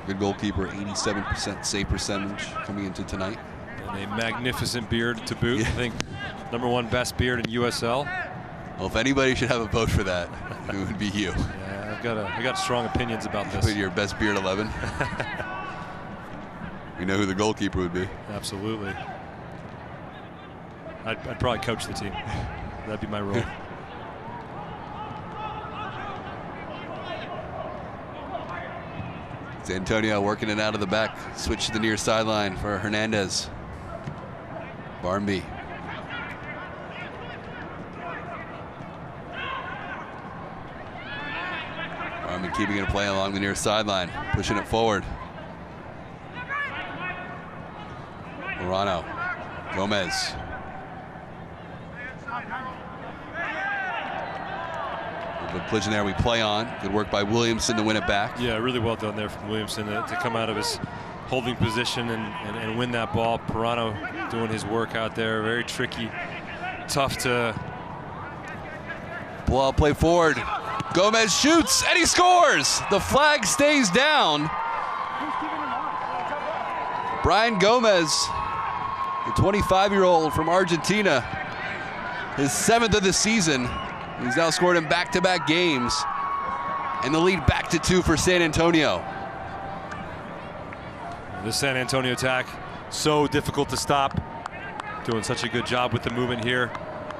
Good goalkeeper, 87% save percentage coming into tonight. And a magnificent beard to boot. Yeah. I think #1 best beard in USL. Well, if anybody should have a vote for that, it would be you. Yeah, I got strong opinions about this. Put your best beard 11. You know who the goalkeeper would be. Absolutely. I'd probably coach the team. That'd be my role. It's Antonio working it out of the back. Switch to the near sideline for Hernandez. Barmby. Barmby keeping it a play along the near sideline, pushing it forward. Morano. Gomez. Good collision there, we play on. Good work by Williamson to win it back. Yeah, really well done there from Williamson to come out of his holding position and win that ball. Pirano doing his work out there. Very tricky, tough to... Ball play forward. Gomez shoots and he scores. The flag stays down. Brian Gomez, the 25-year-old from Argentina, his 7th of the season. He's now scored in back-to-back games, and the lead back to 2 for San Antonio. The San Antonio attack, so difficult to stop. doing such a good job with the movement here.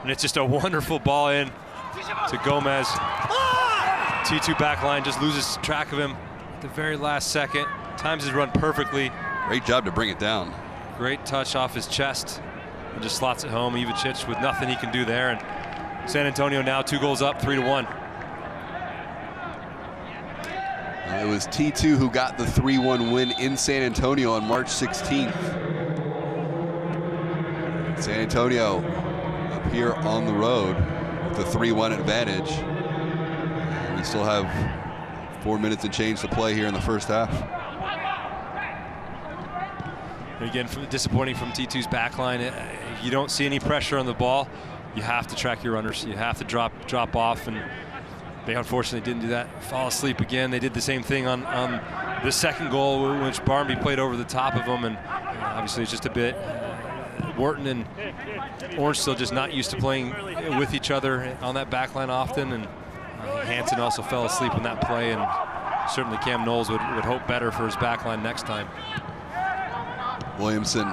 And it's just a wonderful ball in to Gomez. T2 back line just loses track of him at the very last second. Times his run perfectly. Great job to bring it down. Great touch off his chest and just slots it home. Ivicic with nothing he can do there. And San Antonio now 2 goals up, 3-1. It was T2 who got the 3-1 win in San Antonio on March 16th. San Antonio up here on the road with a 3-1 advantage. And we still have 4 minutes and change to play here in the first half. And again, disappointing from T2's backline. You don't see any pressure on the ball. You have to track your runners. You have to drop off, and they unfortunately didn't do that. Fall asleep again. They did the same thing on the second goal, which Barnby played over the top of them, and obviously it's just a bit. Wharton and Orange still just not used to playing with each other on that backline often, and Hansen also fell asleep in that play, and certainly Cam Knowles would hope better for his backline next time. Williamson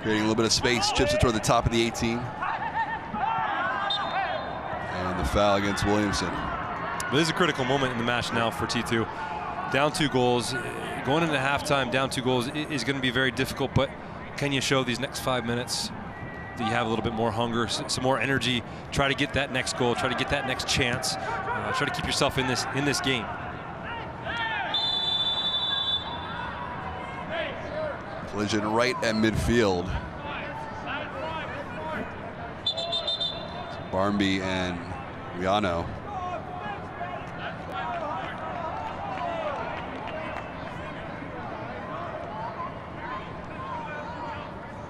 creating a little bit of space, chips it toward the top of the 18. And the foul against Williamson. But this is a critical moment in the match now for T2. Down 2 goals. Going into halftime, down 2 goals is going to be very difficult, but can you show these next 5 minutes that you have a little bit more hunger, some more energy, try to get that next goal, try to get that next chance, try to keep yourself in this game. Collision right at midfield. Barnby and Riano.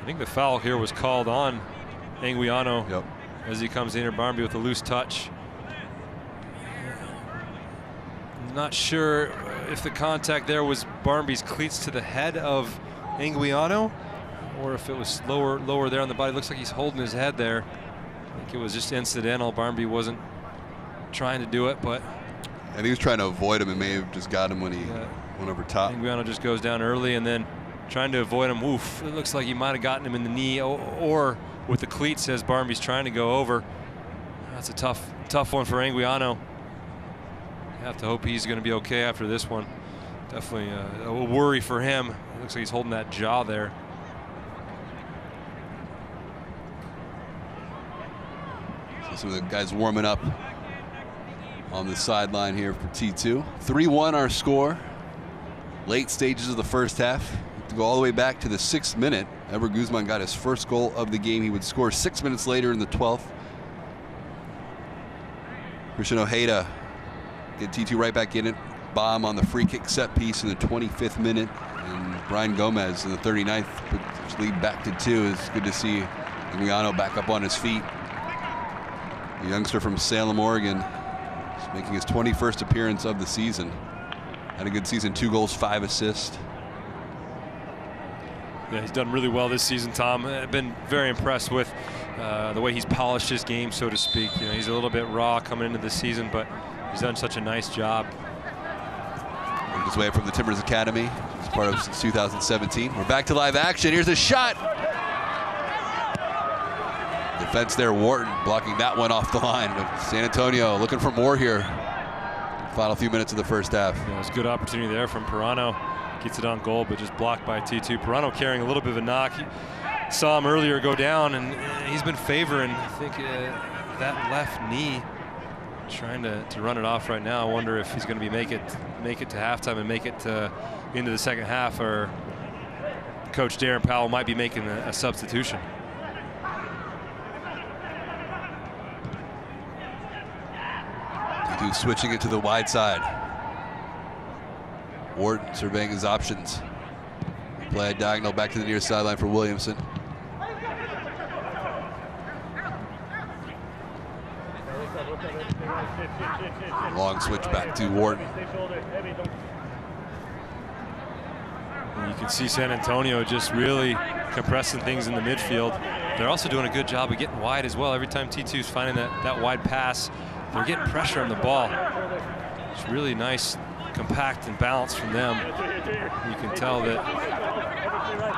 I think the foul here was called on Anguiano. Yep. As he comes in, or Barnby with a loose touch. I'm not sure if the contact there was Barnby's cleats to the head of Anguiano, or if it was lower there on the body. Looks like he's holding his head there. I think it was just incidental. Barnby wasn't trying to do it, but I think he was trying to avoid him and may have just got him when he went over top. Anguiano just goes down early and then trying to avoid him. Oof, it looks like he might have gotten him in the knee or with the cleats as Barnby's trying to go over. That's a tough one for Anguiano. You have to hope he's going to be okay after this one. Definitely a worry for him. It looks like he's holding that jaw there. So some of the guys warming up on the sideline here for T2. 3-1 our score. Late stages of the first half. To go all the way back to the 6th minute, Ever Guzman got his first goal of the game. He would score 6 minutes later in the 12th. Christian Ojeda get T2 right back in it. Bomb on the free kick set piece in the 25th minute. And Brian Gomez in the 39th puts lead back to 2. It's good to see Anguiano back up on his feet. The youngster from Salem, Oregon, is making his 21st appearance of the season. Had a good season, 2 goals, 5 assists. Yeah, he's done really well this season, Tom. I've been very impressed with the way he's polished his game, so to speak. You know, he's a little bit raw coming into this season, but he's done such a nice job. Worked his way up from the Timbers Academy. He's part of since 2017. We're back to live action. Here's a shot. Defense there, Wharton blocking that one off the line. But San Antonio looking for more here. Final few minutes of the first half. Yeah, it was a good opportunity there from Pirano. Gets it on goal, but just blocked by T2. Pirano carrying a little bit of a knock. Saw him earlier go down, and he's been favoring, I think, that left knee. Trying to run it off right now. I wonder if he's going to make it to halftime and make it into the second half, or Coach Darren Powell might be making a substitution. T2 switching it to the wide side. Wharton surveying his options. Play a diagonal back to the near sideline for Williamson. Long switch back to Wharton. And you can see San Antonio just really compressing things in the midfield. They're also doing a good job of getting wide as well. Every time T2 is finding that wide pass, they're getting pressure on the ball. It's really nice, compact and balanced from them. You can tell that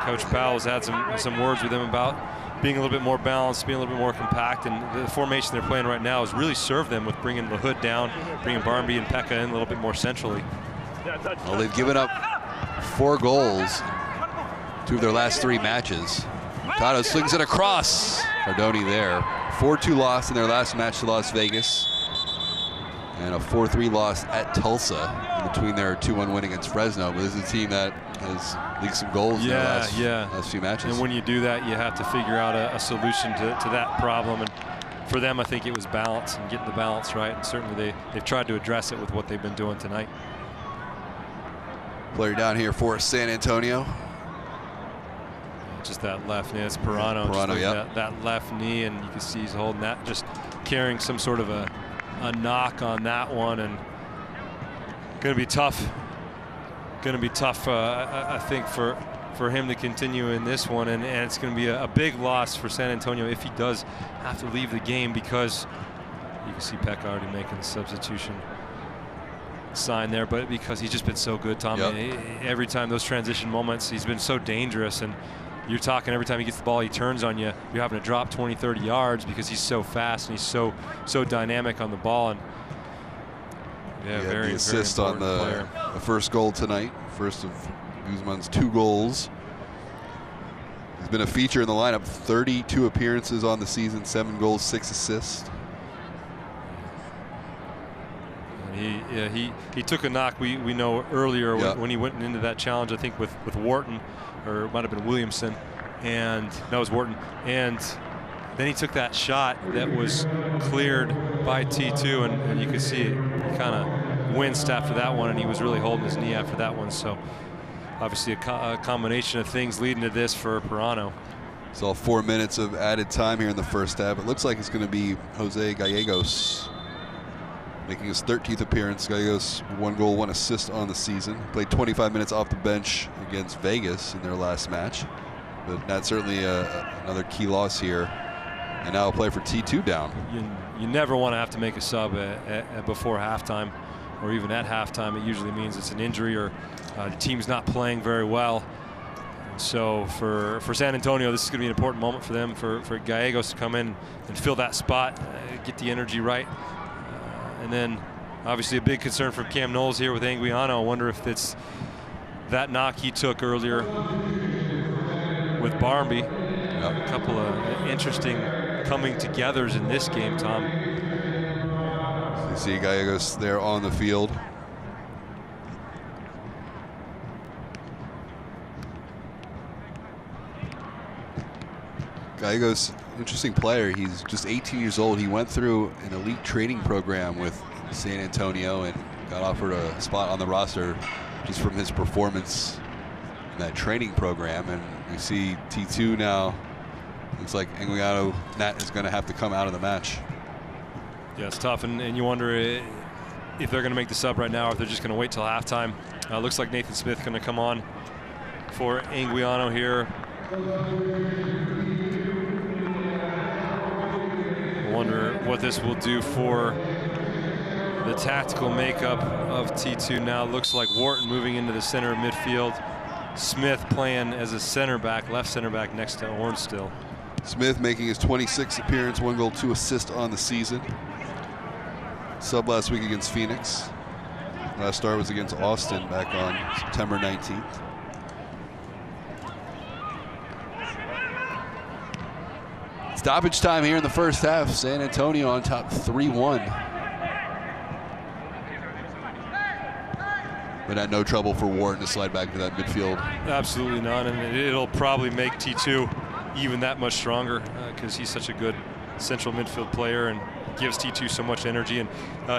Coach Powell's had some words with them about being a little bit more balanced, being a little bit more compact, and the formation they're playing right now has really served them with bringing the hood down, bringing Barmby and Pekka in a little bit more centrally. Well, they've given up 4 goals, 2 of their last 3 matches. Tato slings it across. Cardoni there. 4-2 loss in their last match to Las Vegas, and a 4-3 loss at Tulsa in between their 2-1 win against Fresno. But this is a team that has leaked some goals in their last few matches. And when you do that, you have to figure out a solution to that problem. And for them, I think it was balance and getting the balance right. And certainly they've tried to address it with what they've been doing tonight. Player down here for San Antonio. Just that left knee. It's Pirano. Yep. That left knee, and you can see he's holding that, just carrying some sort of a knock on that one, and going to be tough. Going to be tough, I think, for him to continue in this one, and it's going to be a big loss for San Antonio if he does have to leave the game, because you can see Pekka already making the substitution sign there, but because he's just been so good, Tom. Yep. Every time those transition moments, he's been so dangerous, and you're talking every time he gets the ball, he turns on you. You're having to drop 20, 30 yards because he's so fast and he's so dynamic on the ball. And the assist on the first goal tonight, first of Guzman's 2 goals. He's been a feature in the lineup. 32 appearances on the season, 7 goals, 6 assists. And he took a knock. We know earlier when he went into that challenge, I think with Wharton, or it might have been Williamson, and no, it was Wharton. And then he took that shot that was cleared by T2, and you could see he kind of winced after that one, and he was really holding his knee after that one. So obviously a combination of things leading to this for Pirano. Saw 4 minutes of added time here in the first half. It looks like it's going to be Jose Gallegos making his 13th appearance. Gallegos, 1 goal, 1 assist on the season. Played 25 minutes off the bench against Vegas in their last match. But that's certainly another key loss here. And now a play for T2 down. You never want to have to make a sub before halftime, or even at halftime. It usually means it's an injury, or the team's not playing very well. So for San Antonio, this is going to be an important moment for them, for Gallegos to come in and fill that spot, get the energy right. And then obviously a big concern for Cam Knowles here with Anguiano. I wonder if it's that knock he took earlier with Barmby. A couple of interesting coming togethers in this game, Tom. You see Gallegos there on the field. Gallegos, interesting player. He's just 18 years old. He went through an elite training program with San Antonio and got offered a spot on the roster just from his performance in that training program. And we see T2 now. Looks like Anguiano Nat is going to have to come out of the match. Yeah, it's tough, and you wonder if they're going to make the sub right now, or if they're just going to wait till halftime. Looks like Nathan Smith going to come on for Anguiano here. I wonder what this will do for the tactical makeup of T2 now. Looks like Wharton moving into the center of midfield. Smith playing as a center back, left center back next to Ornstill. Smith making his 26th appearance, 1 goal, 2 assists on the season. Sub last week against Phoenix. Last start was against Austin back on September 19th. Stoppage time here in the first half. San Antonio on top 3-1. But had no trouble for Wharton to slide back to that midfield. Absolutely not, and it'll probably make T2 even that much stronger because he's such a good central midfield player and gives T2 so much energy, and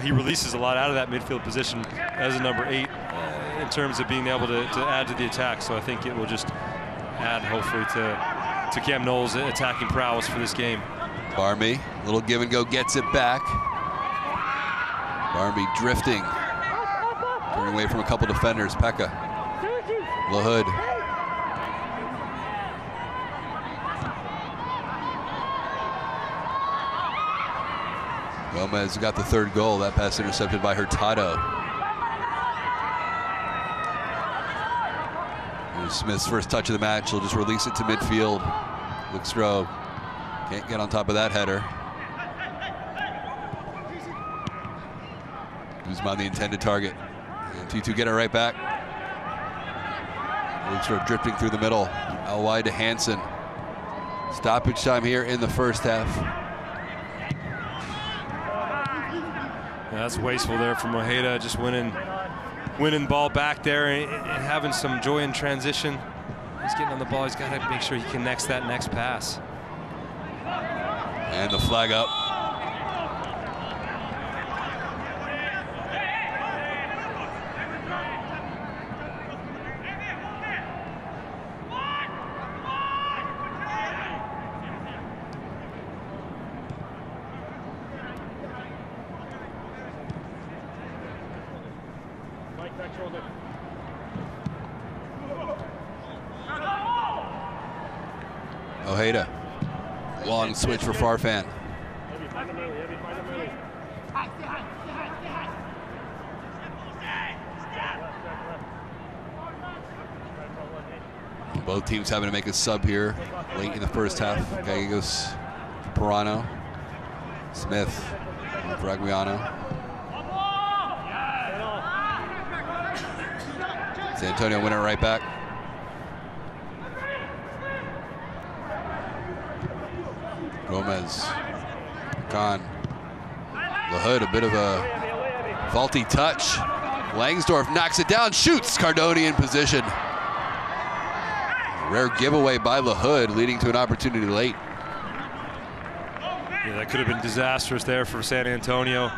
he releases a lot out of that midfield position as a number 8 in terms of being able to add to the attack. So I think it will just add hopefully to Cam Knowles' attacking prowess for this game. Barmby, little give and go, gets it back. Barmby drifting, turning away from a couple defenders. Pekka, LaHood. Gomez got the 3rd goal. That pass intercepted by Hurtado. And Smith's first touch of the match. He'll just release it to midfield. Lickstro can't get on top of that header. Guzman the intended target. And T2 get it right back. Lickstro drifting through the middle. Out wide to Hansen. Stoppage time here in the first half. Yeah, that's wasteful there from Ojeda, just winning ball back there and having some joy in transition. He's getting on the ball. He's got to make sure he connects that next pass. And the flag up. Ojeda. Long switch for Farfan. Both teams having to make a sub here late in the first half. Gallegos, Pirano, Smith, Fraguiano. San Antonio winning right back. Gomez, Khan, the hood, a bit of a faulty touch. Langsdorff knocks it down, shoots. Cardoni in position. Rare giveaway by LaHood, leading to an opportunity late. Yeah, that could have been disastrous there for San Antonio.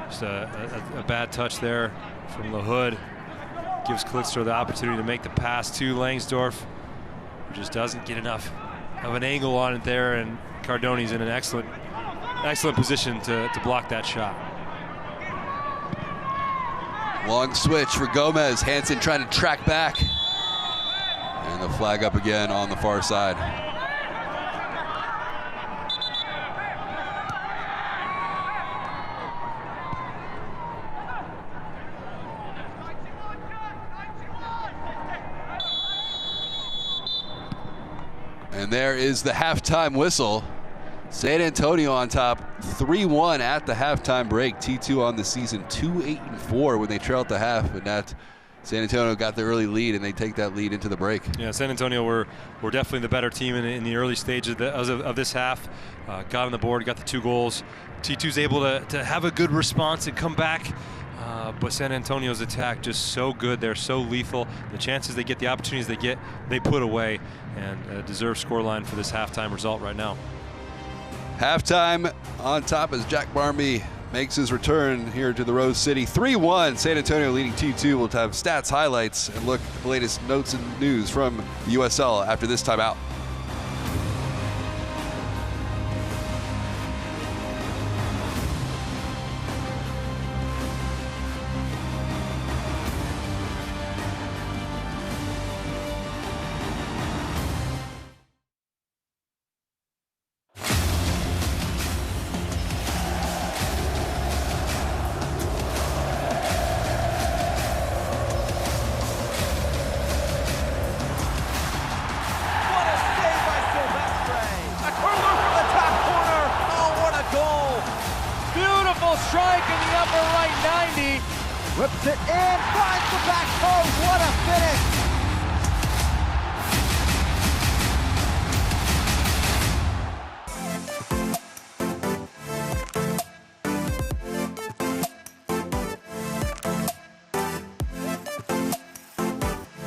Just a bad touch there from LaHood. Gives Klitzter the opportunity to make the pass to Langsdorff, who just doesn't get enough of an angle on it there, and Cardoni's in an excellent position to block that shot. Long switch for Gomez. Hansen trying to track back. And the flag up again on the far side. And there is the halftime whistle. San Antonio on top, 3-1 at the halftime break. T2 on the season, 2-8-4 when they trail at the half, but that San Antonio got the early lead, and they take that lead into the break. Yeah, San Antonio were definitely the better team in the early stages of this half. Got on the board, got the 2 goals. T2's able to have a good response and come back. But San Antonio's attack just so good. They're so lethal. The chances they get, the opportunities they get, they put away, and a deserved scoreline for this halftime result right now. Halftime on top as Jack Barmby makes his return here to the Rose City. 3-1, San Antonio leading T2. We'll have stats, highlights, and look at the latest notes and news from the USL after this timeout. Strike in the upper right 90. Whips it in, finds the back post. What a finish.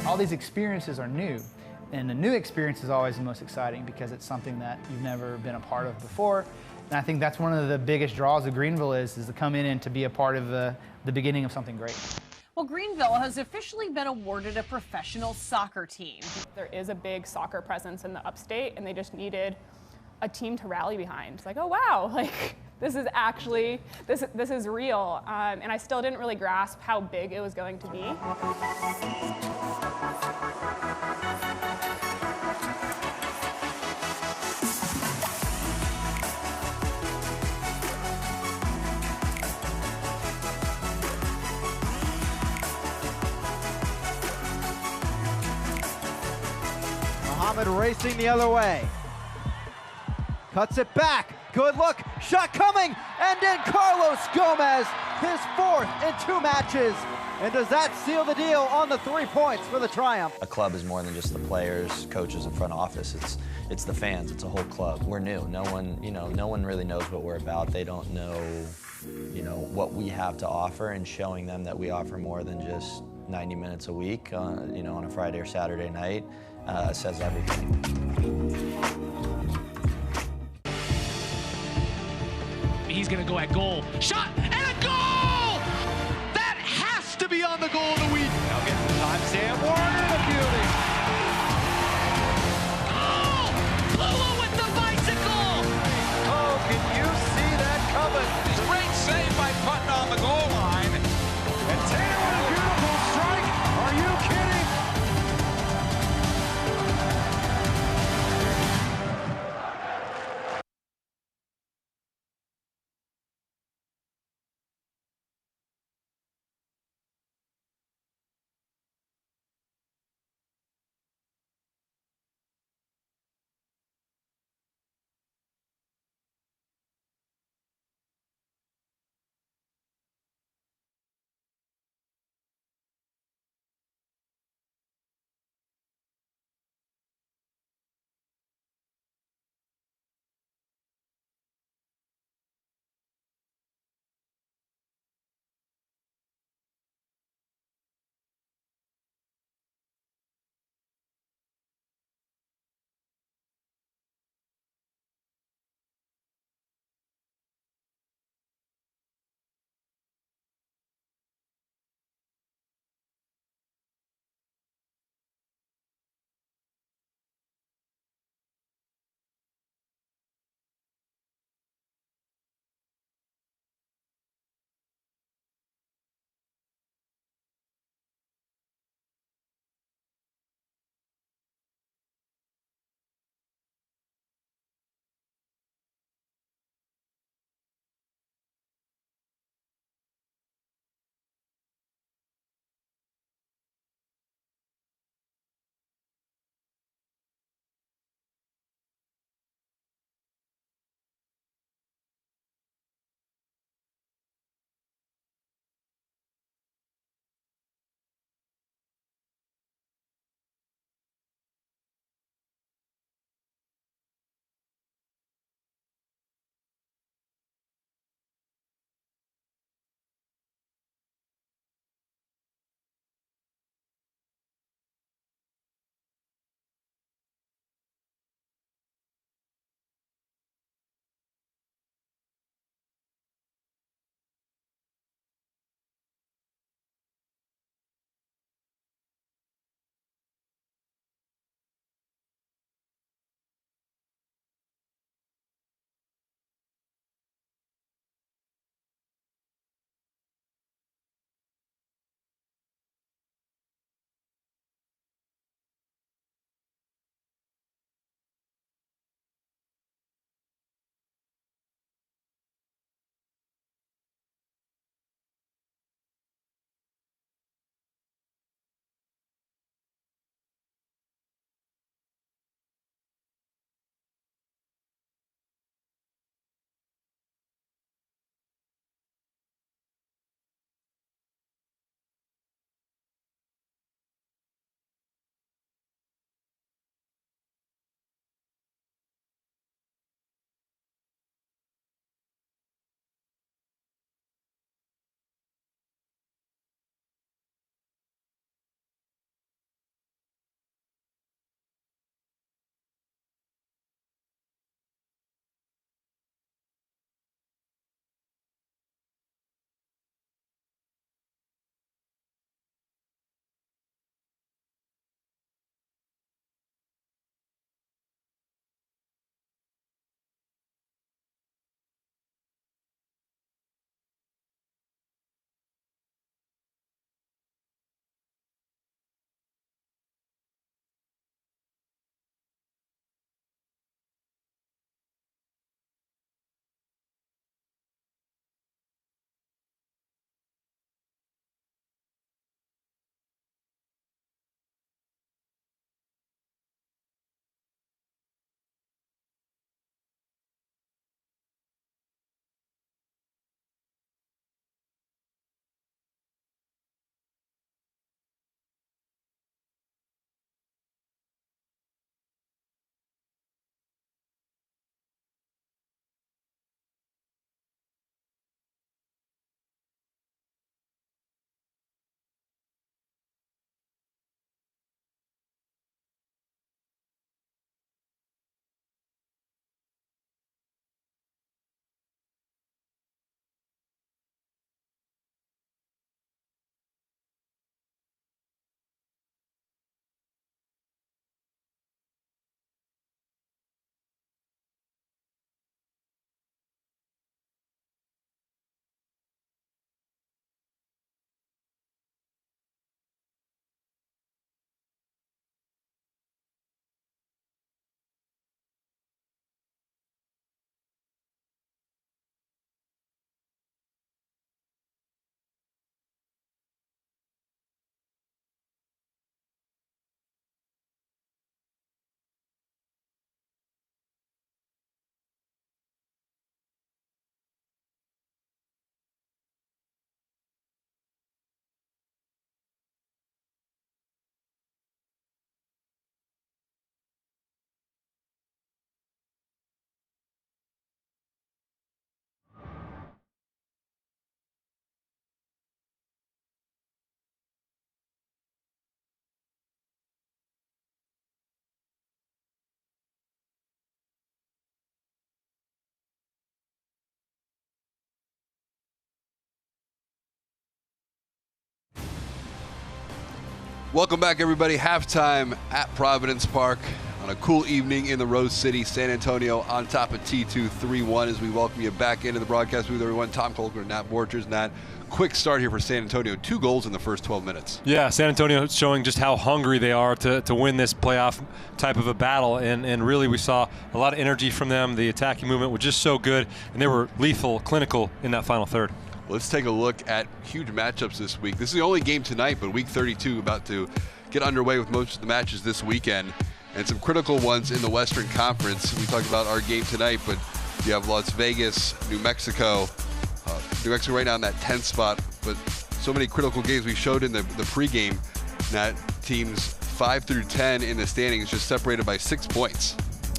All these experiences are new, and the new experience is always the most exciting because it's something that you've never been a part of before. And I think that's one of the biggest draws of Greenville is to come in and to be a part of the beginning of something great. Well, Greenville has officially been awarded a professional soccer team. There is a big soccer presence in the upstate, and they just needed a team to rally behind. It's like, oh wow, like this is actually, this is real. And I still didn't really grasp how big it was going to be. Muhammad racing the other way. Cuts it back. Good look. Shot coming. And in Carlos Gomez, his 4th in 2 matches. And does that seal the deal on the 3 points for the Triumph? A club is more than just the players, coaches, and front office. It's the fans. It's a whole club. We're new. No one really knows what we're about. They don't know, what we have to offer, and showing them that we offer more than just 90 minutes a week, on a Friday or Saturday night, says everything. He's going to go at goal. Shot and a goal! That has to be on the goal of the week. Now get the time. Sam Warner, the beauty. Goal! Lula with the bicycle! Oh, can you see that coming? Great save by Putton on the goal line. And Taylor with a beautiful strike. Are you kidding? Welcome back, everybody. Halftime at Providence Park on a cool evening in the Rose City. San Antonio on top of T2 3-1 as we welcome you back into the broadcast booth, everyone. Tom Colker, Nat Borchers. Nat, quick start here for San Antonio. 2 goals in the first 12 minutes. Yeah, San Antonio showing just how hungry they are to win this playoff type of a battle. And really we saw a lot of energy from them. The attacking movement was just so good, and they were lethal, clinical in that final third. Let's take a look at huge matchups this week. This is the only game tonight, but week 32 about to get underway with most of the matches this weekend. And some critical ones in the Western Conference. We talked about our game tonight, but you have Las Vegas, New Mexico. New Mexico right now in that 10th spot, but so many critical games we showed in the pregame that teams 5 through 10 in the standings just separated by 6 points.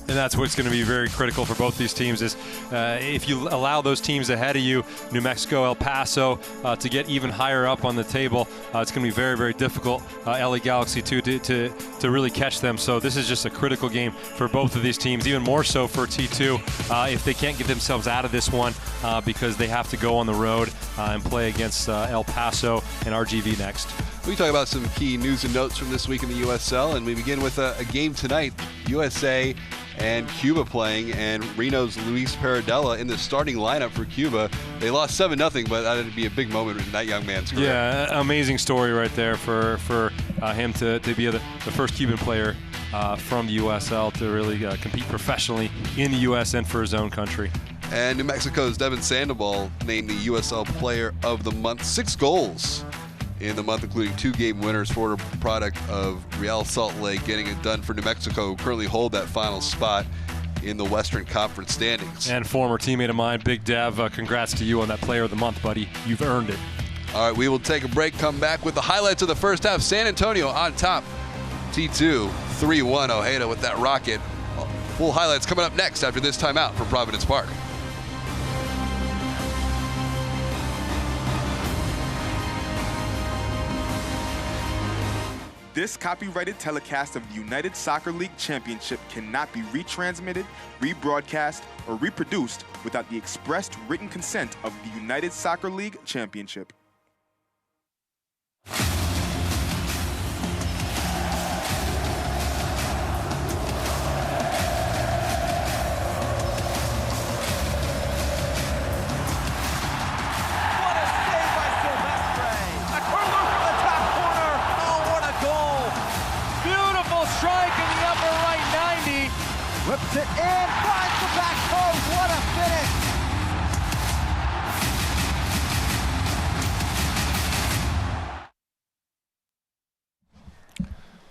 And that's what's going to be very critical for both these teams is if you allow those teams ahead of you, New Mexico, El Paso, to get even higher up on the table, it's going to be very, very difficult. LA Galaxy, too, to really catch them. So this is just a critical game for both of these teams, even more so for T2 if they can't get themselves out of this one because they have to go on the road and play against El Paso and RGV next. We talk about some key news and notes from this week in the USL, and we begin with a game tonight. USA and Cuba playing, and Reno's Luis Paradella in the starting lineup for Cuba. They lost 7-0, but that'd be a big moment in that young man's career. Yeah, amazing story right there for him to be the first Cuban player from the USL to really compete professionally in the U.S. and for his own country. And New Mexico's Devin Sandoval named the USL Player of the Month. 6 goals in the month, including 2 game winners, forward product of Real Salt Lake, getting it done for New Mexico, who currently hold that final spot in the Western Conference standings. And former teammate of mine, Big Dev, congrats to you on that Player of the Month, buddy. You've earned it. All right, we will take a break, come back with the highlights of the first half. San Antonio on top, T2 3-1 Ojeda with that rocket. Full highlights coming up next after this timeout from Providence Park. This copyrighted telecast of the United Soccer League Championship cannot be retransmitted, rebroadcast, or reproduced without the expressed written consent of the United Soccer League Championship. Whips it in, finds the back post. What a finish.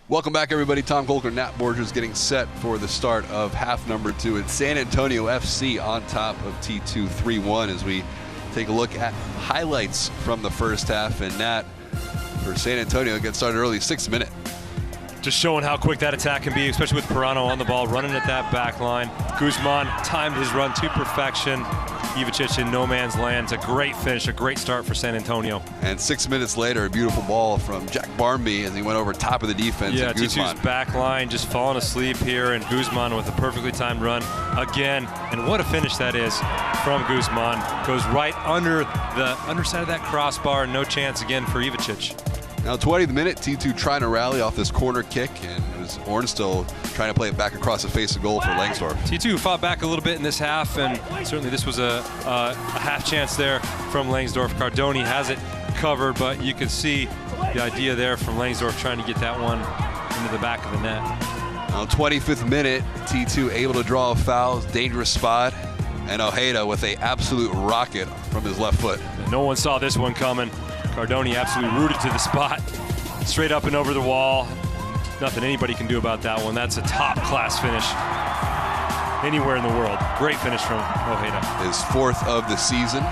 Welcome back, everybody. Tom Colker, Nat Borchers getting set for the start of half number 2. It's San Antonio FC on top of T2 3-1 as we take a look at highlights from the first half. And Nat, for San Antonio, gets started early, 6th minute. Just showing how quick that attack can be, especially with Pirano on the ball, running at that back line. Guzman timed his run to perfection. Ivicic in no man's land. It's a great finish, a great start for San Antonio. And 6 minutes later, a beautiful ball from Jack Barmby as he went over top of the defense. Yeah, Guzman. T2's back line just falling asleep here, and Guzman with a perfectly timed run again. And what a finish that is from Guzman. Goes right under the underside of that crossbar. No chance again for Ivicic. Now 20th minute, T2 trying to rally off this corner kick, and it was Ornstill trying to play it back across the face of goal for Langsdorff. T2 fought back a little bit in this half, and certainly this was a half chance there from Langsdorff. Cardoni has it covered, but you can see the idea there from Langsdorff trying to get that one into the back of the net. Now 25th minute, T2 able to draw a foul, dangerous spot, and Ojeda with an absolute rocket from his left foot. And no one saw this one coming. Cardoni absolutely rooted to the spot, straight up and over the wall. Nothing anybody can do about that one. That's a top-class finish anywhere in the world. Great finish from Ojeda. His 4th of the season.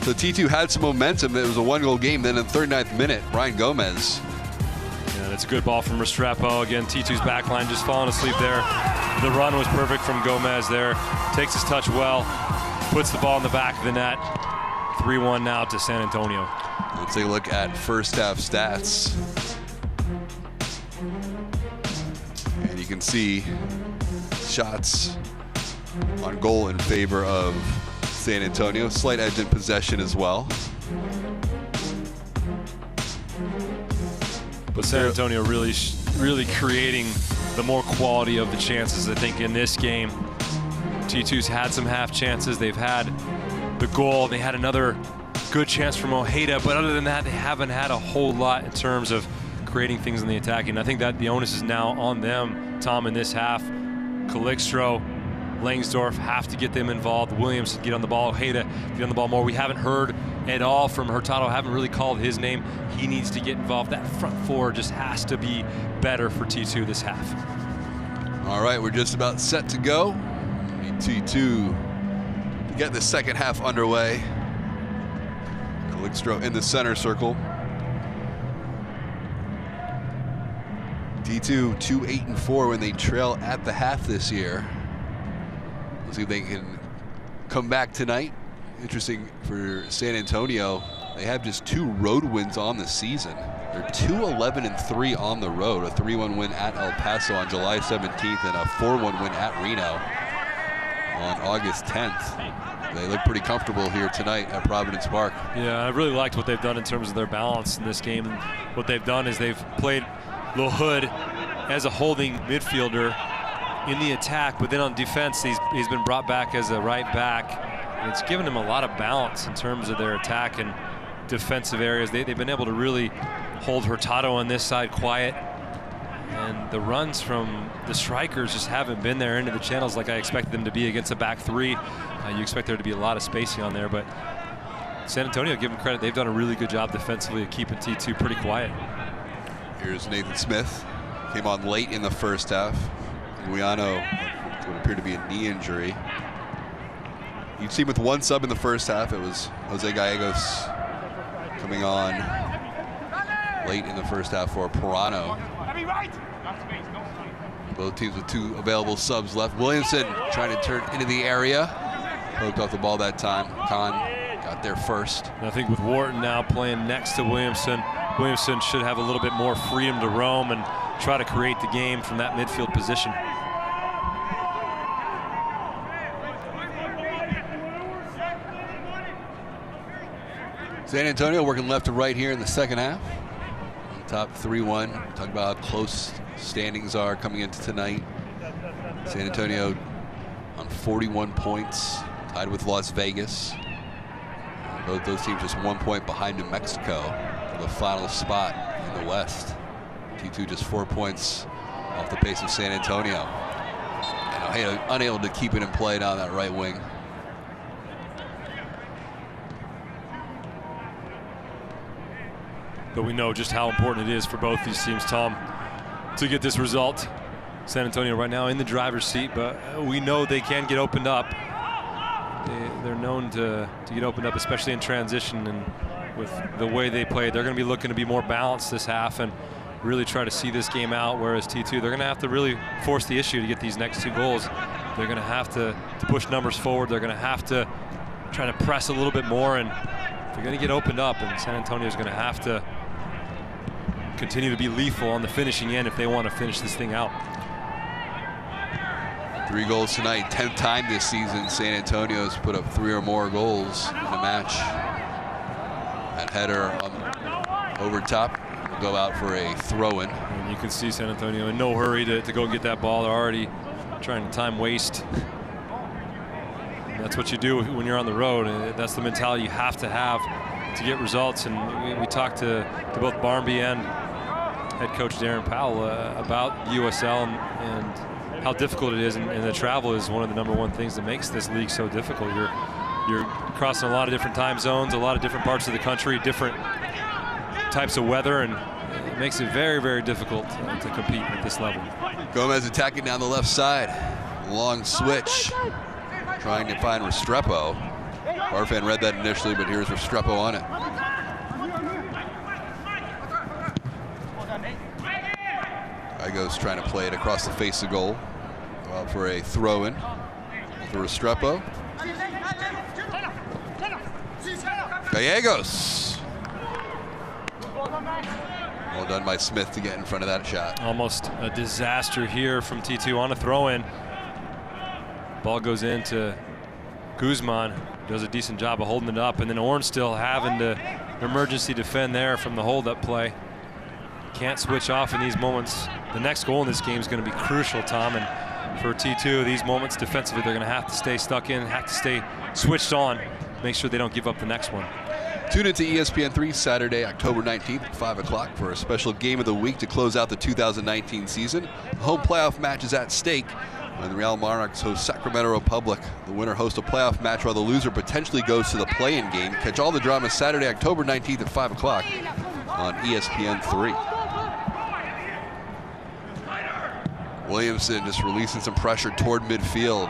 So T2 had some momentum. It was a 1-goal game. Then in the 39th minute, Ryan Gomez. Yeah, that's a good ball from Restrepo. Again, T2's back line just falling asleep there. The run was perfect from Gomez there. Takes his touch well, puts the ball in the back of the net. 3-1 now to San Antonio. Let's take a look at first half stats. And you can see shots on goal in favor of San Antonio. Slight edge in possession as well. But San Antonio really creating the more quality of the chances. I think in this game, T2's had some half chances. They've had the goal. They had another good chance from Ojeda, but other than that, they haven't had a whole lot in terms of creating things in the attacking. I think that the onus is now on them, Tom, in this half. Calixto, Langsdorff have to get them involved. Williams get on the ball. Ojeda get on the ball more. We haven't heard at all from Hurtado. Haven't really called his name. He needs to get involved. That front four just has to be better for T2 this half. All right, we're just about set to go. We need T2 to get the second half underway. Calixto in the center circle. T2 2-8-4 when they trail at the half this year. Let's see if they can come back tonight. Interesting for San Antonio. They have just 2 road wins on the season. They're 2-11-3 on the road. A 3-1 win at El Paso on July 17th and a 4-1 win at Reno on August 10th. They look pretty comfortable here tonight at Providence Park. Yeah, I really liked what they've done in terms of their balance in this game. And what they've done is they've played Lil Hood as a holding midfielder in the attack, but then on defense, he's been brought back as a right back. And it's given them a lot of balance in terms of their attack and defensive areas. They've been able to really hold Hurtado on this side quiet. And the runs from the strikers just haven't been there into the channels like I expected them to be against a back three. You expect there to be a lot of spacing on there, but San Antonio, give them credit, they've done a really good job defensively of keeping T2 pretty quiet. Here's Nathan Smith. Came on late in the first half. Guiano would appear to be a knee injury. You'd see with 1 sub in the first half. It was Jose Gallegos coming on late in the first half for Pirano. Both teams with 2 available subs left. Williamson trying to turn into the area. Poked off the ball that time. Khan got there first. And I think with Wharton now playing next to Williamson, Williamson should have a little bit more freedom to roam and try to create the game from that midfield position. San Antonio working left to right here in the second half. On top 3-1. Talk about how close standings are coming into tonight. San Antonio on 41 points, tied with Las Vegas. Both those teams just 1 point behind New Mexico for the final spot in the West. T2 just 4 points off the pace of San Antonio. And Ojeda unable to keep it in play down that right wing. But we know just how important it is for both these teams, Tom, to get this result. San Antonio right now in the driver's seat, but we know they can get opened up. They're known to get opened up, especially in transition, and with the way they play, they're going to be looking to be more balanced this half and really try to see this game out, whereas T2, they're going to have to really force the issue to get these next 2 goals. They're going to have to push numbers forward. They're going to have to try to press a little bit more, and they're going to get opened up, and San Antonio is going to have to continue to be lethal on the finishing end if they want to finish this thing out. 3 goals tonight, 10th time this season San Antonio's put up 3 or more goals in a match. That header over top will go out for a throw-in. And you can see San Antonio in no hurry to go get that ball. They're already trying to time waste. And that's what you do when you're on the road. That's the mentality you have to get results. And we talked to both Barmby and head coach Darren Powell about USL and how difficult it is, and the travel is one of the #1 things that makes this league so difficult. You're crossing a lot of different time zones, a lot of different parts of the country, different types of weather, and it makes it very, very difficult to compete at this level. Gomez attacking down the left side. Long switch, trying to find Restrepo. Barfan read that initially, but here's Restrepo on it. Gallegos trying to play it across the face of goal. Go out for a throw-in for Restrepo. Gallegos. Well done by Smith to get in front of that shot. Almost a disaster here from T2 on a throw-in. Ball goes into Guzman, does a decent job of holding it up, and then Orange still having to emergency defend there from the hold-up play. can't switch off in these moments. The next goal in this game is going to be crucial, Tom, and for T2, these moments defensively, they're going to have to stay stuck in, have to stay switched on, make sure they don't give up the next one. Tune into ESPN3 Saturday, October 19th at 5 o'clock for a special game of the week to close out the 2019 season. A home playoff match is at stake when the Real Monarchs host Sacramento Republic. The winner hosts a playoff match while the loser potentially goes to the play-in game. Catch all the drama Saturday, October 19th at 5 o'clock on ESPN3. Williamson just releasing some pressure toward midfield.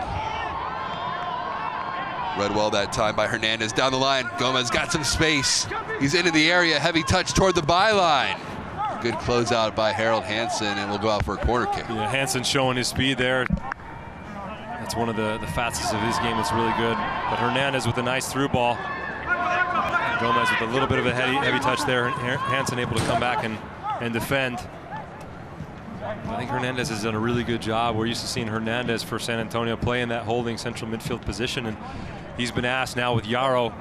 Read well that time by Hernandez down the line. Gomez got some space. He's into the area. Heavy touch toward the byline. Good closeout by Harold Hansen, and we'll go out for a corner kick. Yeah, Hansen showing his speed there. That's one of the facets of his game that's really good. But Hernandez with a nice through ball. Gomez with a little bit of a heavy touch there. Hansen able to come back and defend. I think Hernandez has done a really good job. We're used to seeing Hernandez for San Antonio play in that holding central midfield position, and he's been asked now with Yarrow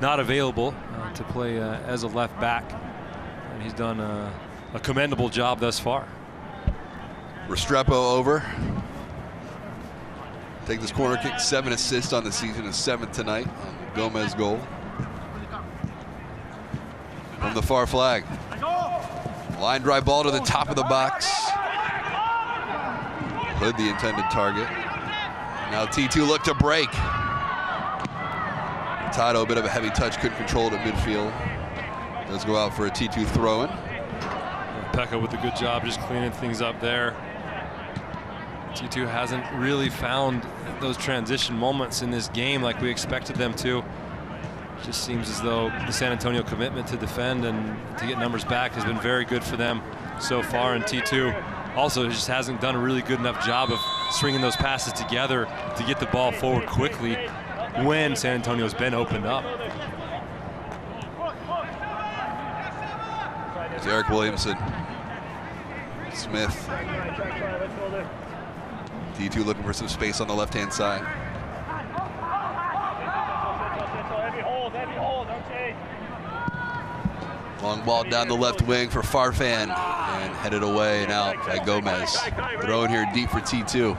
not available to play as a left back, and he's done a commendable job thus far. Restrepo over. Take this corner kick, 7 assists on the season, his 7th tonight on the Gomez goal. From the far flag. Line drive ball to the top of the box. Hood the intended target. Now T2 look to break. Tato, a bit of a heavy touch, couldn't control it at midfield. Does go out for a T2 throw-in. Pekka with a good job just cleaning things up there. T2 hasn't really found those transition moments in this game like we expected them to. It just seems as though the San Antonio commitment to defend and to get numbers back has been very good for them so far, and T2 also just hasn't done a really good enough job of stringing those passes together to get the ball forward quickly when San Antonio's been opened up. There's Eric Williamson. Smith. T2 looking for some space on the left-hand side. Long ball down the left wing for Farfan, and headed away and out by Gomez. Throw in here deep for T2.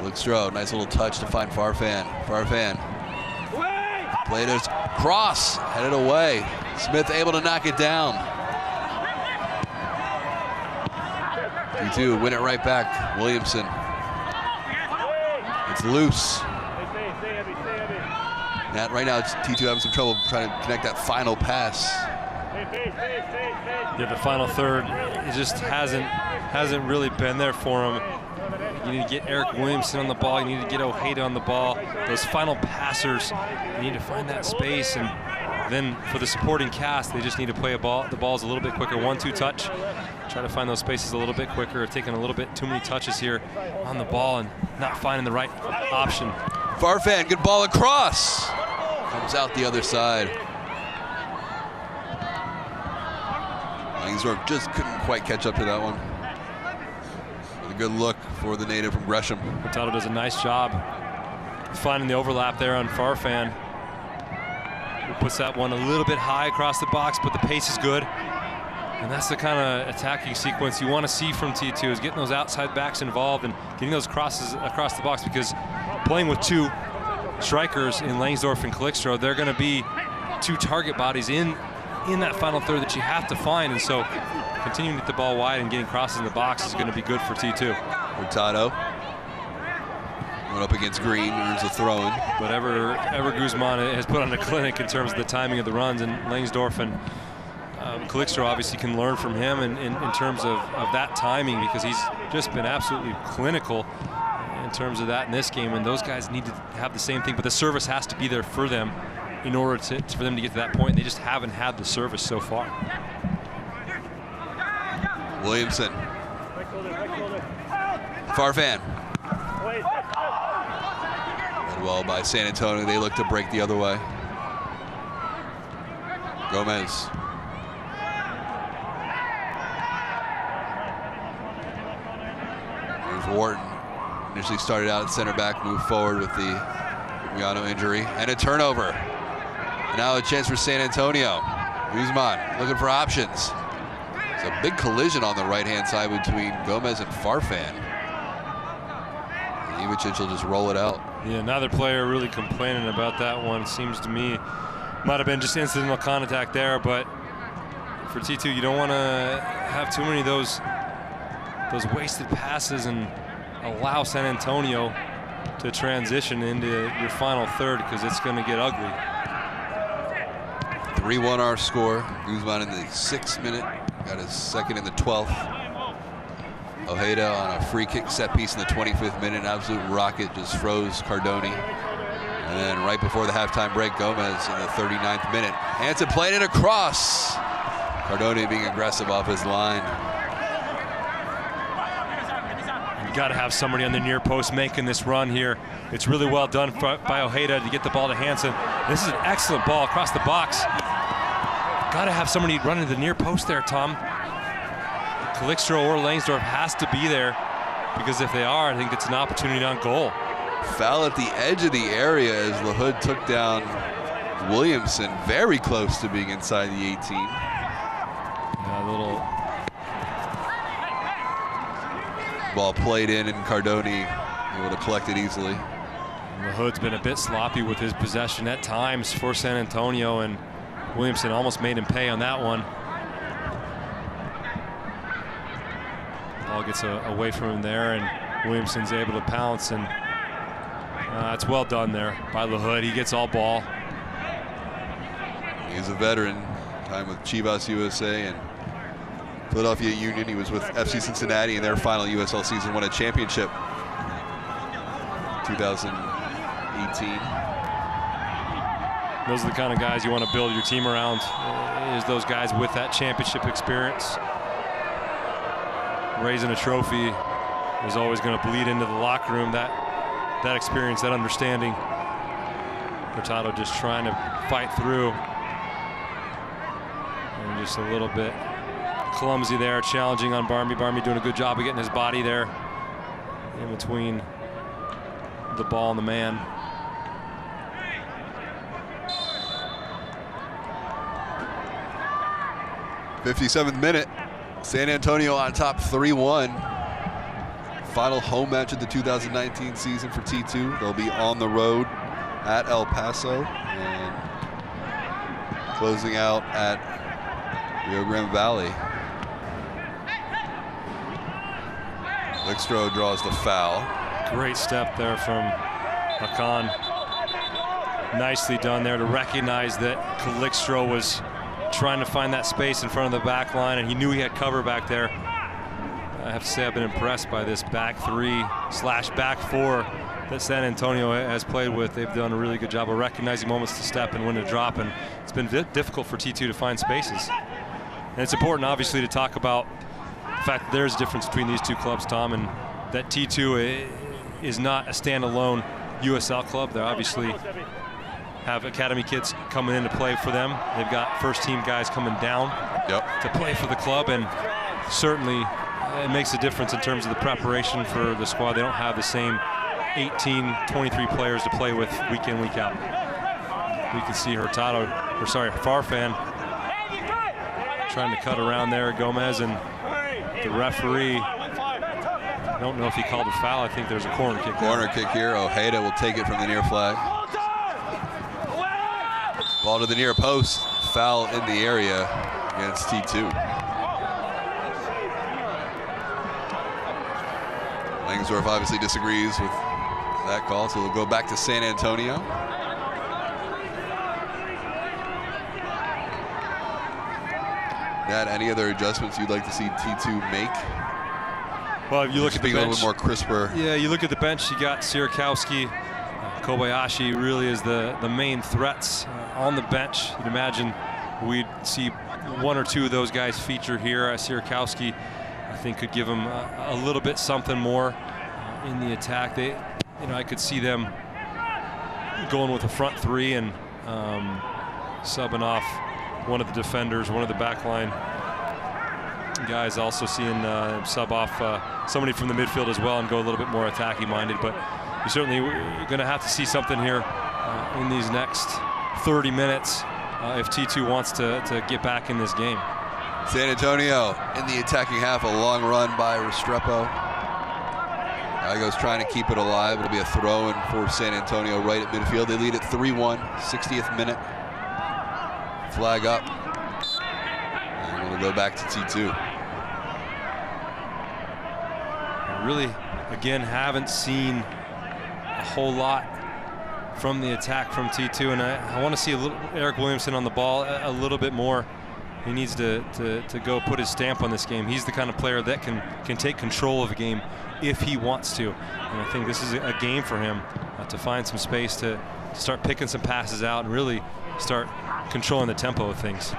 Luke Strode, nice little touch to find Farfan. Farfan. Played his cross, headed away. Smith able to knock it down. T2 win it right back. Williamson. It's loose. Right now, it's T2 having some trouble trying to connect that final pass. Yeah, the final third, it just hasn't really been there for him. You need to get Eric Williamson on the ball. You need to get Ojeda on the ball. Those final passers, you need to find that space. And then for the supporting cast, they just need to play the balls a little bit quicker. 1-2 touch. Try to find those spaces a little bit quicker. Taking a little bit too many touches here on the ball and not finding the right option. Farfan, good ball across. Comes out the other side. Langsdorff just couldn't quite catch up to that one. With a good look for the native from Gresham. Hurtado does a nice job finding the overlap there on Farfan. He puts that one a little bit high across the box, but the pace is good. And that's the kind of attacking sequence you want to see from T2, is getting those outside backs involved and getting those crosses across the box, because playing with two strikers in Langsdorff and Calixto, they're going to be two target bodies in that final third that you have to find. And so continuing to get the ball wide and getting crosses in the box is going to be good for T2. Hurtado went up against Green, earns a throw-in. But Ever Guzman has put on a clinic in terms of the timing of the runs, and Langsdorff and Calixto obviously can learn from him in terms of that timing, because he's just been absolutely clinical in terms of that in this game, and those guys need to have the same thing, but the service has to be there for them in order for them to get to that point. They just haven't had the service so far. Williamson. Farfan. Read well by San Antonio. They look to break the other way. Gomez. There's Wharton. Initially started out at center back, moved forward with the Miano injury and a turnover. And now a chance for San Antonio. Guzman looking for options. It's a big collision on the right-hand side between Gomez and Farfan. And Ivicic will just roll it out. Yeah, another player really complaining about that one. Seems to me might have been just incidental contact there, but for T2, you don't want to have too many of those wasted passes and allow San Antonio to transition into your final third, because it's going to get ugly. 3-1 our score. Guzman in the 6th minute, got his second in the 12th. Ojeda on a free kick set piece in the 25th minute. Absolute rocket, just froze Cardoni. And then right before the halftime break, Gomez in the 39th minute. Hansen played it across. Cardoni being aggressive off his line. You got to have somebody on the near post making this run here. It's really well done by Ojeda to get the ball to Hansen. This is an excellent ball across the box. Got to have somebody running to the near post there, Tom. Calixto or Langsdorff has to be there, because if they are, I think it's an opportunity on goal. Foul at the edge of the area as LaHood took down Williamson, very close to being inside the 18. Yeah, a little ball played in, and Cardoni able to collect it easily. LaHood's been a bit sloppy with his possession at times for San Antonio, and Williamson almost made him pay on that one. Ball gets away from him there, and Williamson's able to pounce, and it's well done there by LaHood. He gets all ball. He's a veteran, time with Chivas USA and Philadelphia Union. He was with FC Cincinnati in their final USL season, won a championship 2018. Those are the kind of guys you want to build your team around, is those guys with that championship experience. Raising a trophy is always going to bleed into the locker room, that experience, that understanding. Hurtado just trying to fight through. And just a little bit clumsy there, challenging on Barmby. Barmby doing a good job of getting his body there in between the ball and the man. '57th minute. San Antonio on top 3-1. Final home match of the 2019 season for T2. They'll be on the road at El Paso and closing out at Rio Grande Valley. Calixto draws the foul. Great step there from Hakan. Nicely done there to recognize that Calixto was trying to find that space in front of the back line, and he knew he had cover back there. I have to say I've been impressed by this back three / back four that San Antonio has played with. They've done a really good job of recognizing moments to step and when to drop, and it's been difficult for T2 to find spaces. And it's important, obviously, to talk about the fact that there's a difference between these two clubs, Tom, and that T2 is not a standalone USL club. They're obviously have academy kids coming in to play for them. They've got first team guys coming down to play for the club, and certainly it makes a difference in terms of the preparation for the squad. They don't have the same 18, 23 players to play with week in, week out. We can see Farfan trying to cut around there, Gomez, and the referee, I don't know if he called a foul. I think there's a corner kick. Corner kick here. Ojeda will take it from the near flag. Ball to the near post. Foul in the area against T2. Langsdorff obviously disagrees with that call, so we'll go back to San Antonio. Nat, any other adjustments you'd like to see T2 make? Well, if you look at the bench, a little bit more crisper. Yeah, you look at the bench, you got Sierakowski. Kobayashi really is the main threats on the bench. You'd imagine we'd see one or two of those guys feature here. Sierakowski, I think, could give them a little bit something more in the attack. I could see them going with a front three and subbing off one of the defenders, one of the backline guys. Also seeing sub off somebody from the midfield as well and go a little bit more attacking minded. But you're certainly going to have to see something here in these next 30 minutes if T2 wants to get back in this game. San Antonio in the attacking half, a long run by Restrepo. Gallegos trying to keep it alive. It'll be a throw-in for San Antonio right at midfield. They lead at 3-1, 60th minute. Flag up. And we'll go back to T2. Really, again, haven't seen a whole lot from the attack from T2, and I want to see Eric Williamson on the ball a little bit more. He needs to go put his stamp on this game. He's the kind of player that can take control of a game if he wants to. And I think this is a game for him to find some space to start picking some passes out and really start controlling the tempo of things.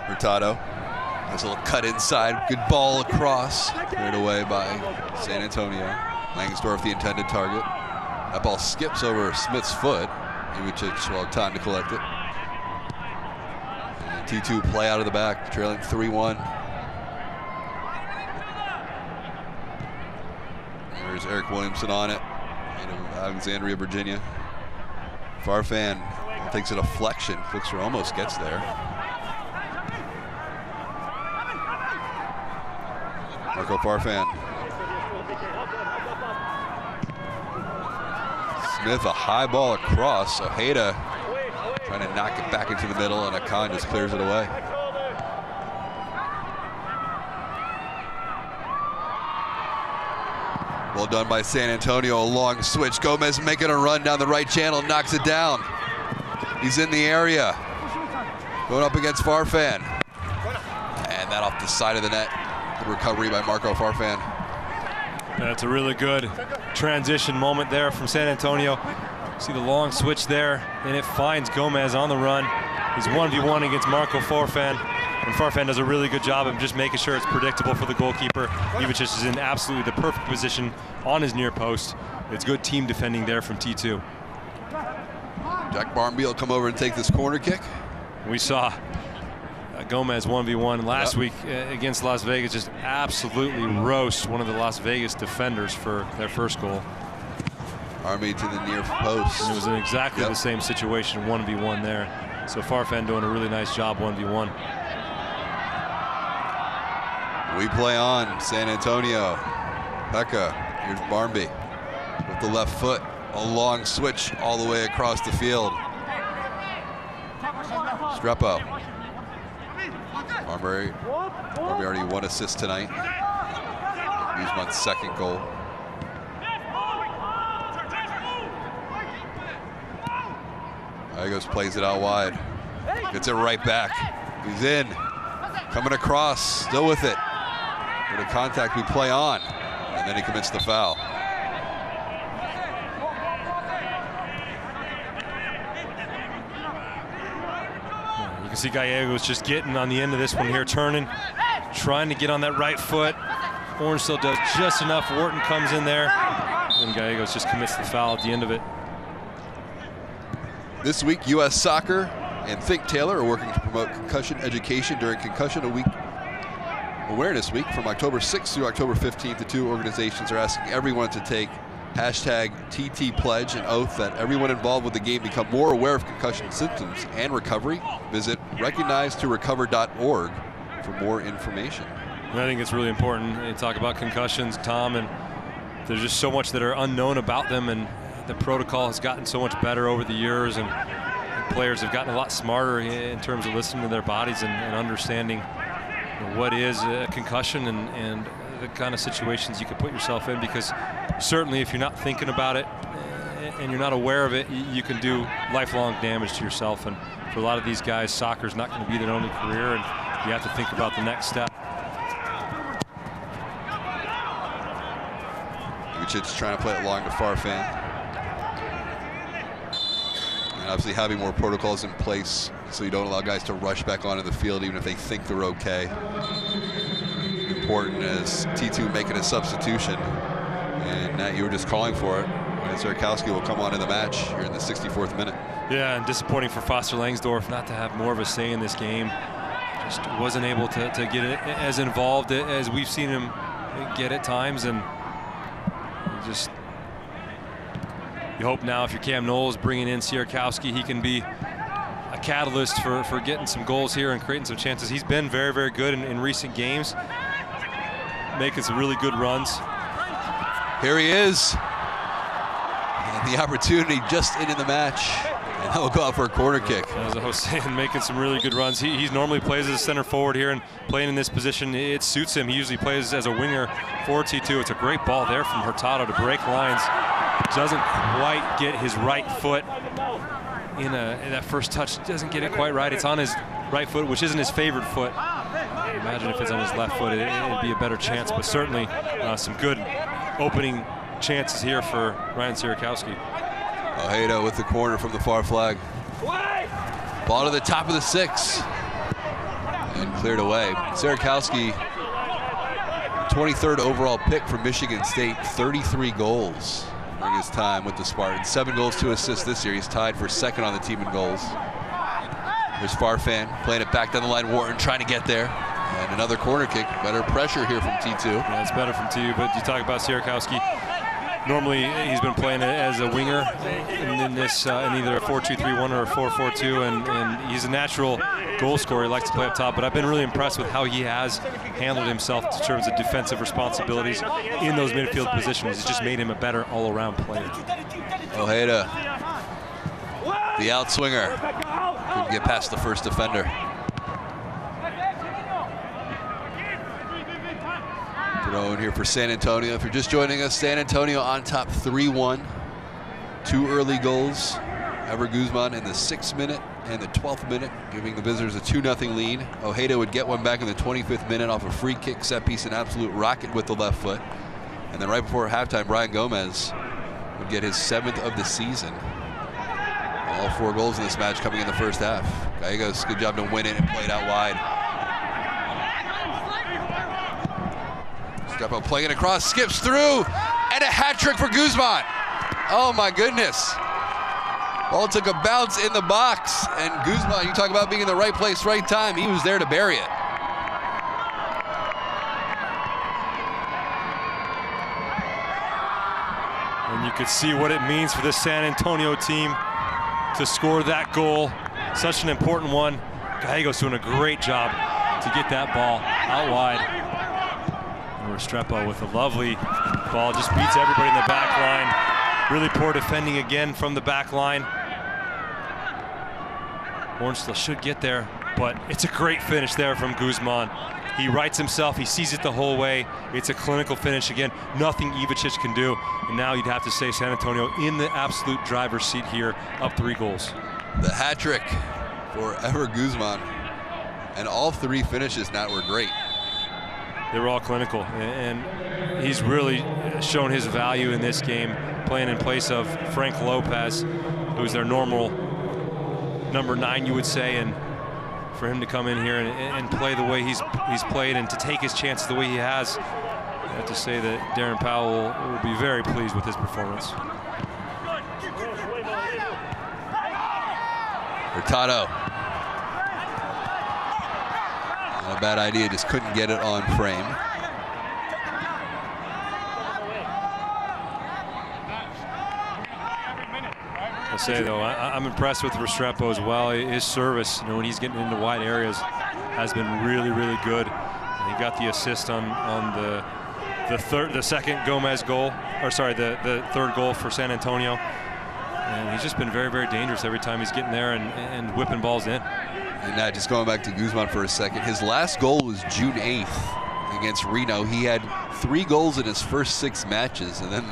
Hurtado has a little cut inside. Good ball across. Cleared away by San Antonio. Langsdorff the intended target. That ball skips over Smith's foot. Ivicic will have time to collect it. And T2 play out of the back, trailing 3-1. There's Eric Williamson on it, out of Alexandria, Virginia. Farfan takes a deflection. Fixer almost gets there. Marco Farfan. Smith, a high ball across. Ojeda trying to knock it back into the middle, and Akan just clears it away. Well done by San Antonio. A long switch. Gomez making a run down the right channel, knocks it down. He's in the area. Going up against Farfan. And that off the side of the net. Good recovery by Marco Farfan. That's a really good transition moment there from San Antonio. See the long switch there, and it finds Gomez on the run. He's 1v1 against Marco Farfan, and Farfan does a really good job of just making sure it's predictable for the goalkeeper. Ivicic is in absolutely the perfect position on his near post. It's good team defending there from T2. Jack Barmby will come over and take this corner kick. We saw Gomez 1v1 last week against Las Vegas, just absolutely roast one of the Las Vegas defenders for their first goal. Army to the near post. And it was in exactly the same situation, 1v1 there. So Farfan doing a really nice job 1v1. We play on. San Antonio. Pekka. Here's Barmby with the left foot. A long switch all the way across the field. Strepo. Barmby already 1 assist tonight. Guzman's second goal. Gallegos plays it out wide. Gets it right back. He's in. Coming across. Still with it. With a contact, we play on. And then he commits the foul. You can see Gallegos just getting on the end of this one here, turning, trying to get on that right foot. Orange still does just enough. Wharton comes in there, and Gallegos just commits the foul at the end of it. This week, U.S. Soccer and Think Taylor are working to promote concussion education during Concussion Awareness Week from October 6th through October 15th. The two organizations are asking everyone to take hashtag TT Pledge, an oath that everyone involved with the game become more aware of concussion symptoms and recovery. Visit recognizetorecover.org for more information. I think it's really important. You talk about concussions, Tom, and there's just so much that are unknown about them, and the protocol has gotten so much better over the years, and players have gotten a lot smarter in terms of listening to their bodies and understanding what is a concussion and the kind of situations you can put yourself in, because certainly if you're not thinking about it and you're not aware of it, you can do lifelong damage to yourself. And for a lot of these guys, soccer is not going to be their only career, and you have to think about the next step. Ivicic trying to play it long to Farfan. And obviously having more protocols in place so you don't allow guys to rush back onto the field even if they think they're okay. Important as T2 making a substitution. And Nat, you were just calling for it. And Zerkowski will come on in the match here in the 64th minute. Yeah, and disappointing for Foster Langsdorff not to have more of a say in this game. Just wasn't able to get as involved as we've seen him get at times, and just you hope now if you're Cam Knowles bringing in Sierkowski, he can be a catalyst for getting some goals here and creating some chances. He's been very, very good in recent games, making some really good runs. Here he is. And the opportunity just into the match. And that will go out for a corner kick. As I was saying, making some really good runs. He normally plays as a center forward here, and playing in this position, it suits him. He usually plays as a winger for T2. It's a great ball there from Hurtado to break lines. Doesn't quite get his right foot in that first touch. Doesn't get it quite right. It's on his right foot, which isn't his favorite foot. Imagine if it's on his left foot, it'd be a better chance. But certainly some good opening chances here for Ryan Sierkowski. Ojeda with the corner from the far flag. Ball to the top of the 6. And cleared away. Sierkowski, 23rd overall pick from Michigan State, 33 goals during his time with the Spartans. 7 goals, 2 assists this year. He's tied for second on the team in goals. There's Farfan playing it back down the line. Wharton trying to get there. And another corner kick. Better pressure here from T2. Yeah, it's better from T2, but you talk about Sierkowski. Normally, he's been playing as a winger in this in either a 4-2-3-1 or a 4-4-2, and he's a natural goal scorer. He likes to play up top, but I've been really impressed with how he has handled himself in terms of defensive responsibilities in those midfield positions. It's just made him a better all-around player. Ojeda, the outswinger, couldn't get past the first defender. Throw in here for San Antonio. If you're just joining us, San Antonio on top 3-1. 2 early goals. Ever Guzman in the 6th minute and the 12th minute, giving the visitors a 2-0 lead. Ojeda would get one back in the 25th minute off a free kick set piece, an absolute rocket with the left foot. And then right before halftime, Brian Gomez would get his 7th of the season. All 4 goals in this match coming in the first half. Gallegos, good job to win it and play it out wide. Strepo playing it across, skips through, and a hat trick for Guzman. Oh my goodness. Ball took a bounce in the box, and Guzman, you talk about being in the right place, right time, he was there to bury it. And you could see what it means for the San Antonio team to score that goal. Such an important one. Gallegos doing a great job to get that ball out wide. Restrepo with a lovely ball, just beats everybody in the back line. Really poor defending again from the back line. Orange still should get there, but it's a great finish there from Guzman. He rights himself, he sees it the whole way. It's a clinical finish again, nothing Ivicic can do. And now you'd have to say San Antonio in the absolute driver's seat here, up 3 goals. The hat trick for Ever Guzman, and all 3 finishes now were great. They were all clinical, and he's really shown his value in this game, playing in place of Frank Lopez, who's their normal number 9, you would say, and for him to come in here and play the way he's played and to take his chances the way he has, I have to say that Darren Powell will be very pleased with his performance. Hurtado. Not a bad idea, just couldn't get it on frame. I'll say though, I'm impressed with Restrepo as well. His service, when he's getting into wide areas, has been really, really good. And he got the assist on the second Gomez goal, or sorry, the 3rd goal for San Antonio. And he's just been very, very dangerous every time he's getting there and whipping balls in. And just going back to Guzman for a second, his last goal was June 8th against Reno. He had 3 goals in his first 6 matches, and then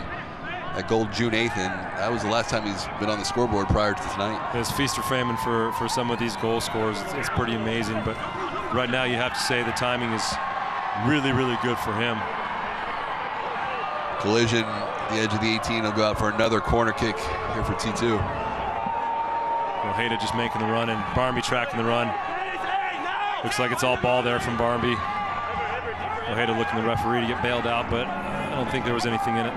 that goal June 8th, and that was the last time he's been on the scoreboard prior to tonight. It's feast or famine for some of these goal scorers. It's pretty amazing, but right now you have to say the timing is really, really good for him. Collision, the edge of the 18, will go out for another corner kick here for T2. Ojeda just making the run and Barmby tracking the run. Looks like it's all ball there from Barmby. Ojeda looking the referee to get bailed out, but I don't think there was anything in it.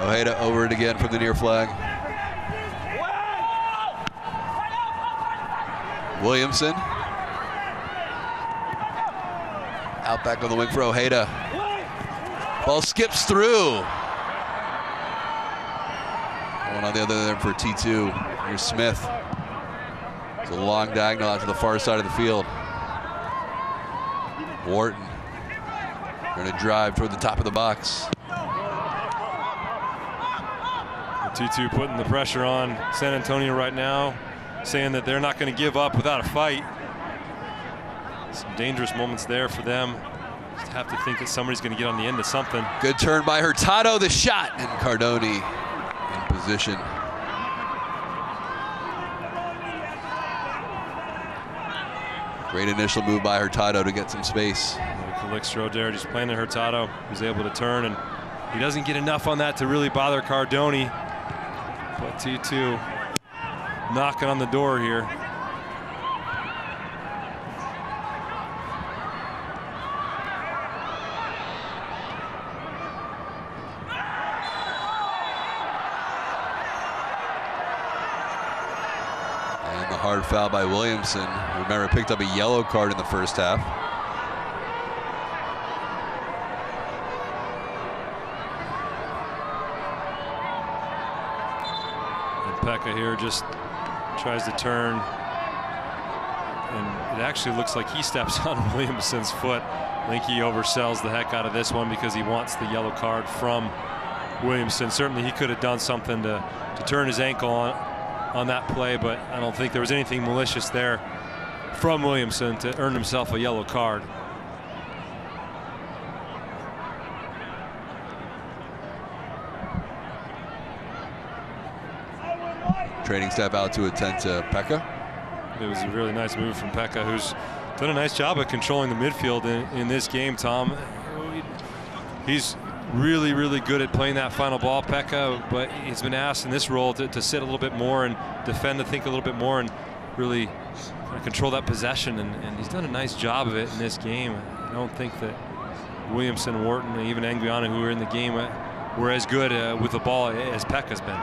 Ojeda over it again from the near flag. Williamson. Out back on the wing for Ojeda. Ball skips through. Going on the other end for T2. Here's Smith. It's a long diagonal out to the far side of the field. Wharton going to drive toward the top of the box. T2 putting the pressure on San Antonio right now, saying that they're not going to give up without a fight. Some dangerous moments there for them. Just have to think that somebody's going to get on the end of something. Good turn by Hurtado, the shot, and Cardoni in position. Great initial move by Hurtado to get some space. Calixto there just playing to Hurtado. He's able to turn, and he doesn't get enough on that to really bother Cardoni. But T2 knocking on the door here. And the hard foul by Williamson. Remember, picked up a yellow card in the first half. Pekka here just tries to turn, and it actually looks like he steps on Williamson's foot. I think he oversells the heck out of this one because he wants the yellow card from Williamson. Certainly he could have done something to turn his ankle on that play, but I don't think there was anything malicious there from Williamson to earn himself a yellow card. Training step out to attend to Pekka. It was a really nice move from Pekka, who's done a nice job of controlling the midfield in this game, Tom. He's really, really good at playing that final ball, Pekka, but he's been asked in this role to sit a little bit more and defend, to think a little bit more and really control that possession, and he's done a nice job of it in this game. I don't think that Williamson, Wharton, and even Anguiano, who were in the game, were as good with the ball as Pekka's been.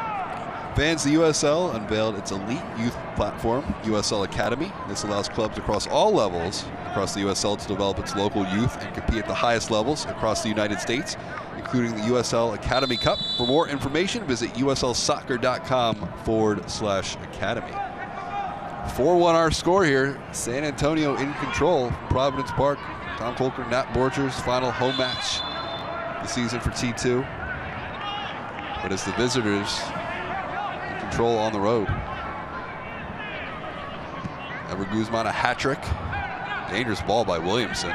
Fans, the USL unveiled its elite youth platform, USL Academy. This allows clubs across all levels across the USL to develop its local youth and compete at the highest levels across the United States, including the USL Academy Cup. For more information, visit uslsoccer.com/academy. 4-1 our score here. San Antonio in control from Providence Park. Tom Colker, Nat Borchers, final home match this season for T2. But it's the visitors in control on the road. Ever Guzman, a hat trick. Dangerous ball by Williamson.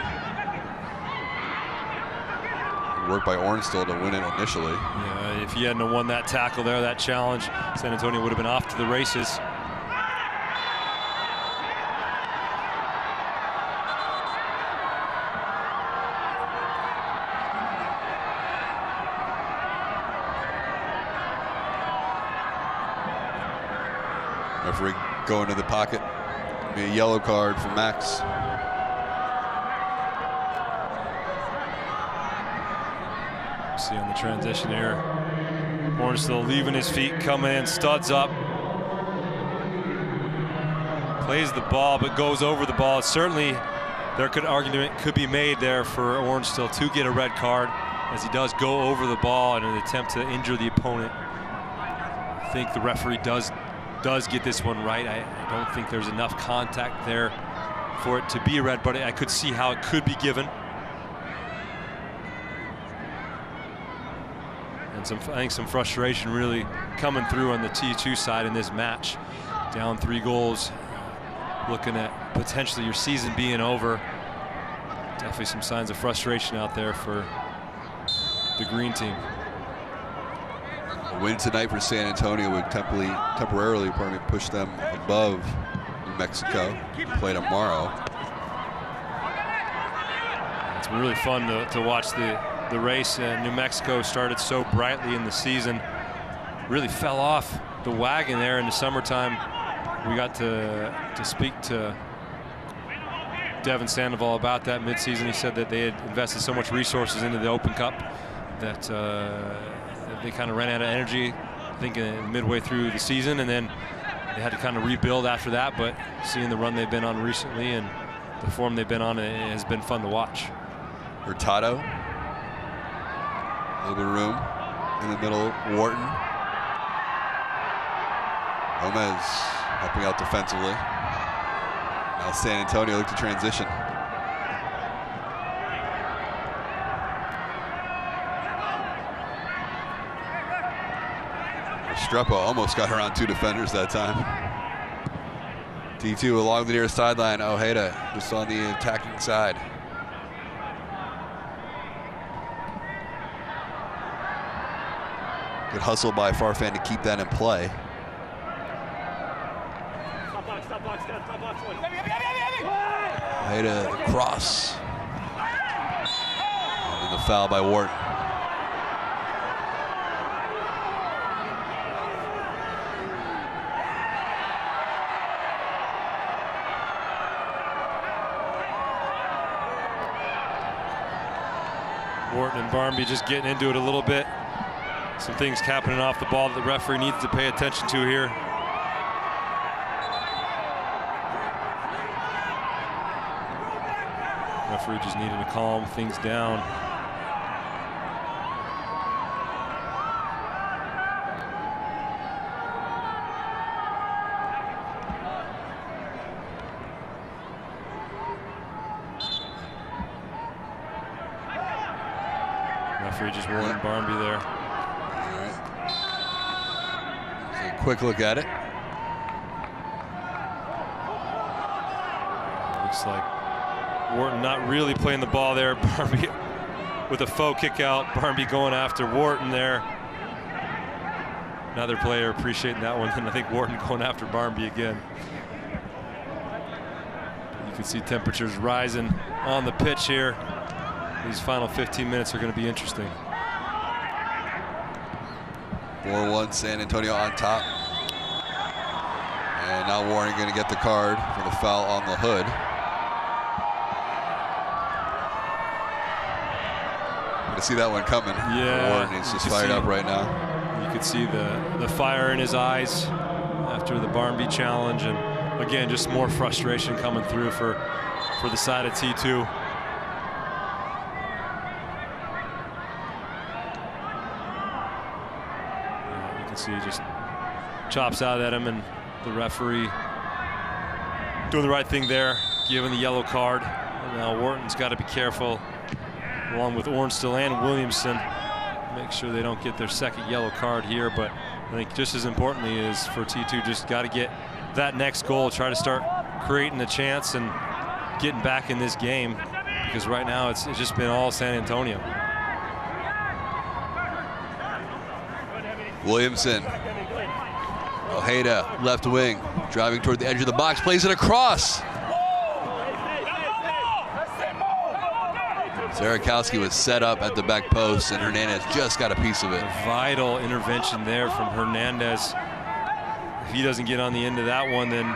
Work by Ornstill to win it initially. Yeah, if he hadn't won that tackle there, that challenge, San Antonio would have been off to the races. Referee going to the pocket. Be a yellow card for Max. See on the transition here, Ornstill leaving his feet, coming in, studs up, plays the ball, but goes over the ball. Certainly, argument could be made there for Ornstill to get a red card, as he does go over the ball in an attempt to injure the opponent. I think the referee does get this one right. I don't think there's enough contact there for it to be a red, but I could see how it could be given. And I think some frustration really coming through on the T2 side in this match. Down 3 goals, looking at potentially your season being over. Definitely some signs of frustration out there for the green team. A win tonight for San Antonio would temporarily push them above New Mexico. Play tomorrow. It's been really fun to watch the race. New Mexico started so brightly in the season, really fell off the wagon there in the summertime. We got to speak to Devin Sandoval about that midseason. He said that they had invested so much resources into the Open Cup that they kind of ran out of energy, I think, midway through the season, and then they had to kind of rebuild after that. But seeing the run they've been on recently and the form they've been on, it has been fun to watch. Hurtado. A little bit of room in the middle. Wharton. Gomez helping out defensively. Now San Antonio look to transition. Restrepo almost got around 2 defenders that time. T2 along the near sideline. Ojeda just on the attacking side. Good hustle by Farfan to keep that in play. Ojeda, the cross. And the foul by Wharton. Wharton and Barmby just getting into it a little bit. Some things happening off the ball that the referee needs to pay attention to here. Referee just needing to calm things down. Referee just warning Barmby there. All right. Take a quick look at it. Looks like Wharton not really playing the ball there. Barmby with a faux kick out. Barmby going after Wharton there. Another player appreciating that one, and I think Wharton going after Barmby again. You can see temperatures rising on the pitch here. These final 15 minutes are going to be interesting. 4-1 San Antonio on top. And now Warren going to get the card for the foul on the hood. Going to see that one coming. Yeah. Warren is just fired up right now. You could see the fire in his eyes after the Barmby challenge, and again, just more frustration coming through for the side of T2. See, he just chops out at him, and the referee doing the right thing there, giving the yellow card. And now Wharton's got to be careful, along with Ornstill and Williamson, make sure they don't get their second yellow card here. But I think just as importantly is for T2 just got to get that next goal, try to start creating a chance and getting back in this game, because right now it's just been all San Antonio. Williamson, Ojeda, left wing, driving toward the edge of the box, plays it across. Zarakowski was set up at the back post, and Hernandez just got a piece of it. A vital intervention there from Hernandez. If he doesn't get on the end of that one, then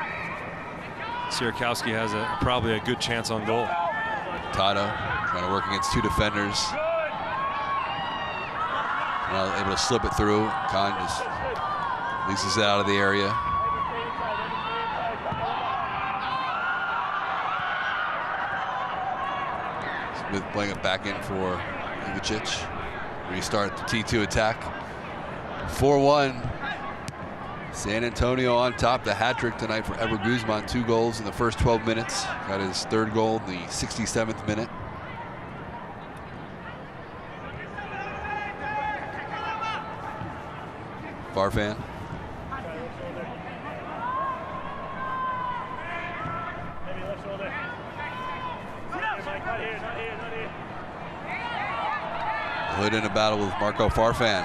Zarakowski has probably a good chance on goal. Tato trying to work against 2 defenders. Now able to slip it through. Khan just leases it out of the area. Smith playing it back in for Ivicic. Restart the T2 attack. 4-1. San Antonio on top. The hat trick tonight for Ever Guzman. 2 goals in the first 12 minutes. Got his 3rd goal in the 67th minute. Farfan. Hood in a battle with Marco Farfan.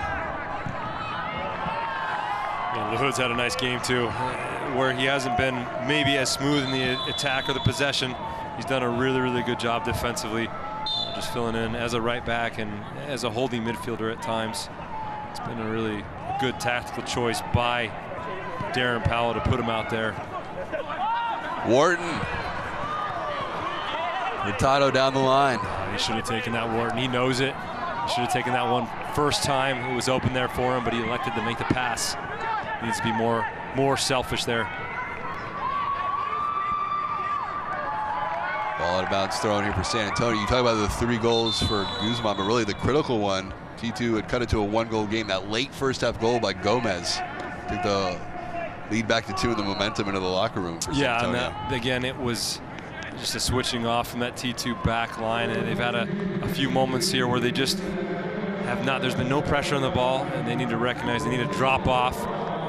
Yeah, the Hood's had a nice game too, where he hasn't been maybe as smooth in the attack or the possession. He's done a really, really good job defensively, just filling in as a right back and as a holding midfielder at times. It's been a really good tactical choice by Darren Powell to put him out there. Wharton. Hurtado down the line. He should have taken that, Wharton. He knows it. He should have taken that one first time. It was open there for him, but he elected to make the pass. He needs to be more selfish there. Ball out of bounds thrown here for San Antonio. You talk about the 3 goals for Guzman, but really the critical one, T2 had cut it to a 1-goal game. That late first half goal by Gomez took the lead back to 2 and the momentum into the locker room for Yeah, San and Antonio. again, it was just a switching off from that T2 back line, and they've had a few moments here where they just have not. There's been no pressure on the ball, and they need to recognize they need to drop off.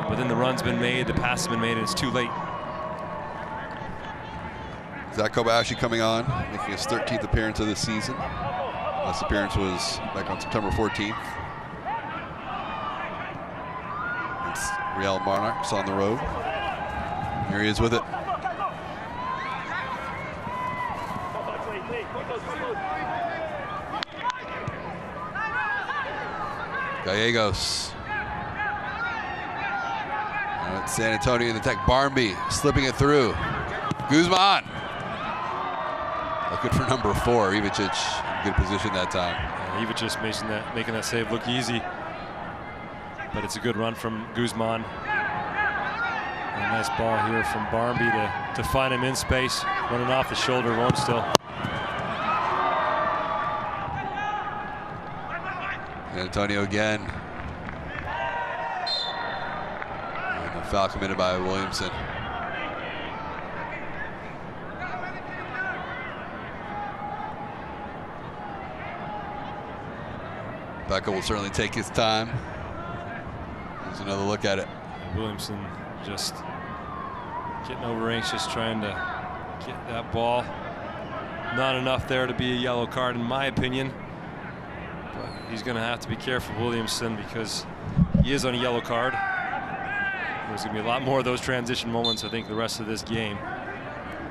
But then the run's been made, the pass has been made, and it's too late. Zach Kobayashi coming on, making his 13th appearance of the season. Last appearance was back on September 14th. It's Real Monarchs on the road. Here he is with it. Gallegos. And it's San Antonio in the attack. Barmby slipping it through. Guzman. Looking for number 4. Ivičić in good position that time. Yeah, Ivičić making that save look easy. But it's a good run from Guzman. And a nice ball here from Barmby to find him in space. Running off the shoulder, rolling still. San Antonio again. And the foul committed by Williamson. Becca will certainly take his time. Here's another look at it. Williamson just getting over anxious, trying to get that ball. Not enough there to be a yellow card, in my opinion. But he's going to have to be careful, Williamson, because he is on a yellow card. There's going to be a lot more of those transition moments, I think, the rest of this game.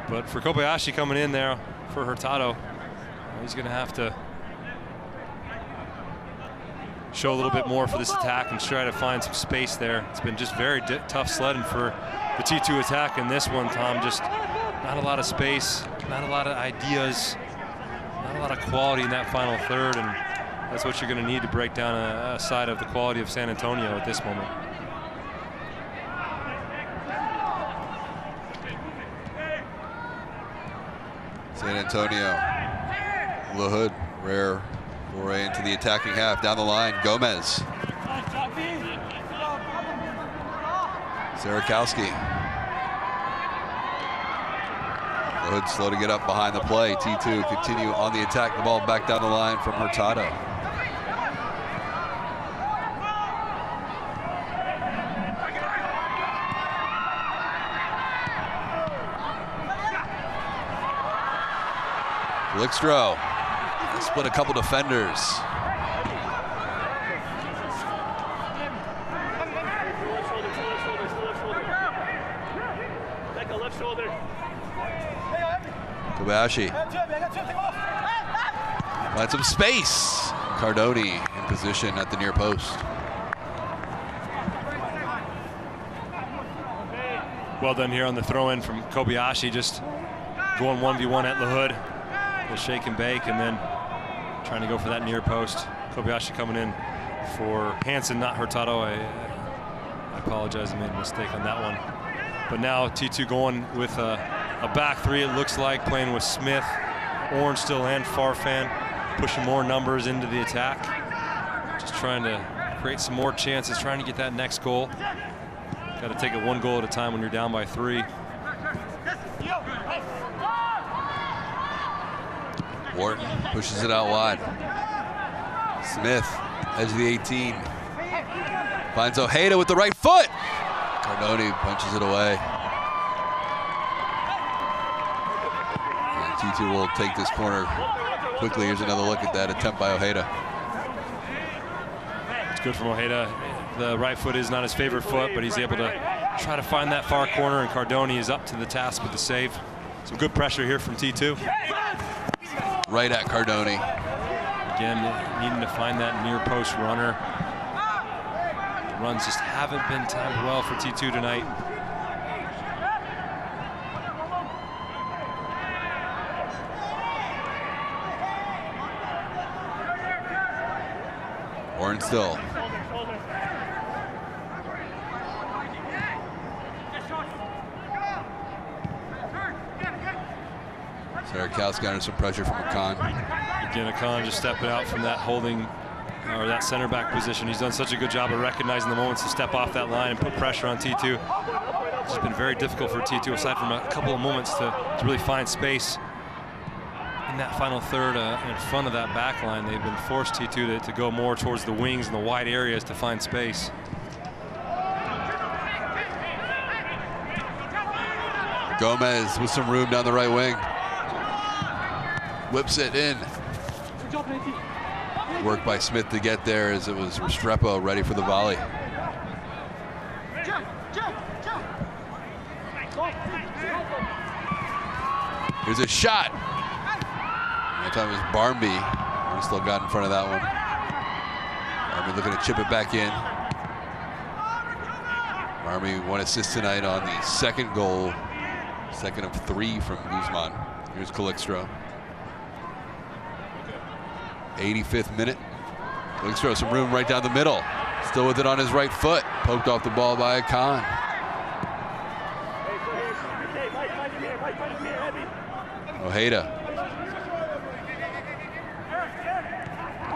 But for Kobayashi coming in there for Hurtado, he's going to have to show a little bit more for this attack and try to find some space there. It's been just very tough sledding for the T2 attack in this one, Tom. Just not a lot of space, not a lot of ideas, not a lot of quality in that final third, and that's what you're going to need to break down a side of the quality of San Antonio at this moment. San Antonio, LaHood, rare foray into the attacking half. Down the line, Gomez. Sarakowski. LaHood slow to get up behind the play. T2 continue on the attack. The ball back down the line from Hurtado. Lickstro split a couple defenders. Kobayashi finds some space. Cardoni in position at the near post. Well done here on the throw-in from Kobayashi, just going 1v1 at LaHood. We'll shake and bake, and then trying to go for that near post. Kobayashi coming in for Hansen, not Hurtado. I apologize, I made a mistake on that one. But now T2 going with a back three, it looks like, playing with Smith, Orange still, and Farfan, pushing more numbers into the attack. Just trying to create some more chances, trying to get that next goal. Got to take it one goal at a time when you're down by 3. Wharton pushes it out wide. Smith, edge of the 18. Finds Ojeda with the right foot. Cardoni punches it away. And T2 will take this corner quickly. Here's another look at that attempt by Ojeda. It's good from Ojeda. The right foot is not his favorite foot, but he's able to try to find that far corner, and Cardoni is up to the task with the save. Some good pressure here from T2. Right at Cardoni. Again, needing to find that near post runner. The runs just haven't been timed well for T2 tonight. Orange still. Sarakowski under some pressure from Akan. Again, Akan just stepping out from that holding or that center back position. He's done such a good job of recognizing the moments to step off that line and put pressure on T2. It's been very difficult for T2, aside from a couple of moments, to really find space in that final third in front of that back line. They've been forced, T2, to go more towards the wings and the wide areas to find space. Gomez with some room down the right wing. Whips it in. Work by Smith to get there as it was Restrepo ready for the volley. Here's a shot. That time it was Barmby. He still got in front of that one. Barmby looking to chip it back in. Barmby 1 assist tonight on the second goal. Second of 3 from Guzman. Here's Calixto. 85th minute. Calixto, some room right down the middle. Still with it on his right foot. Poked off the ball by Khan. Ojeda.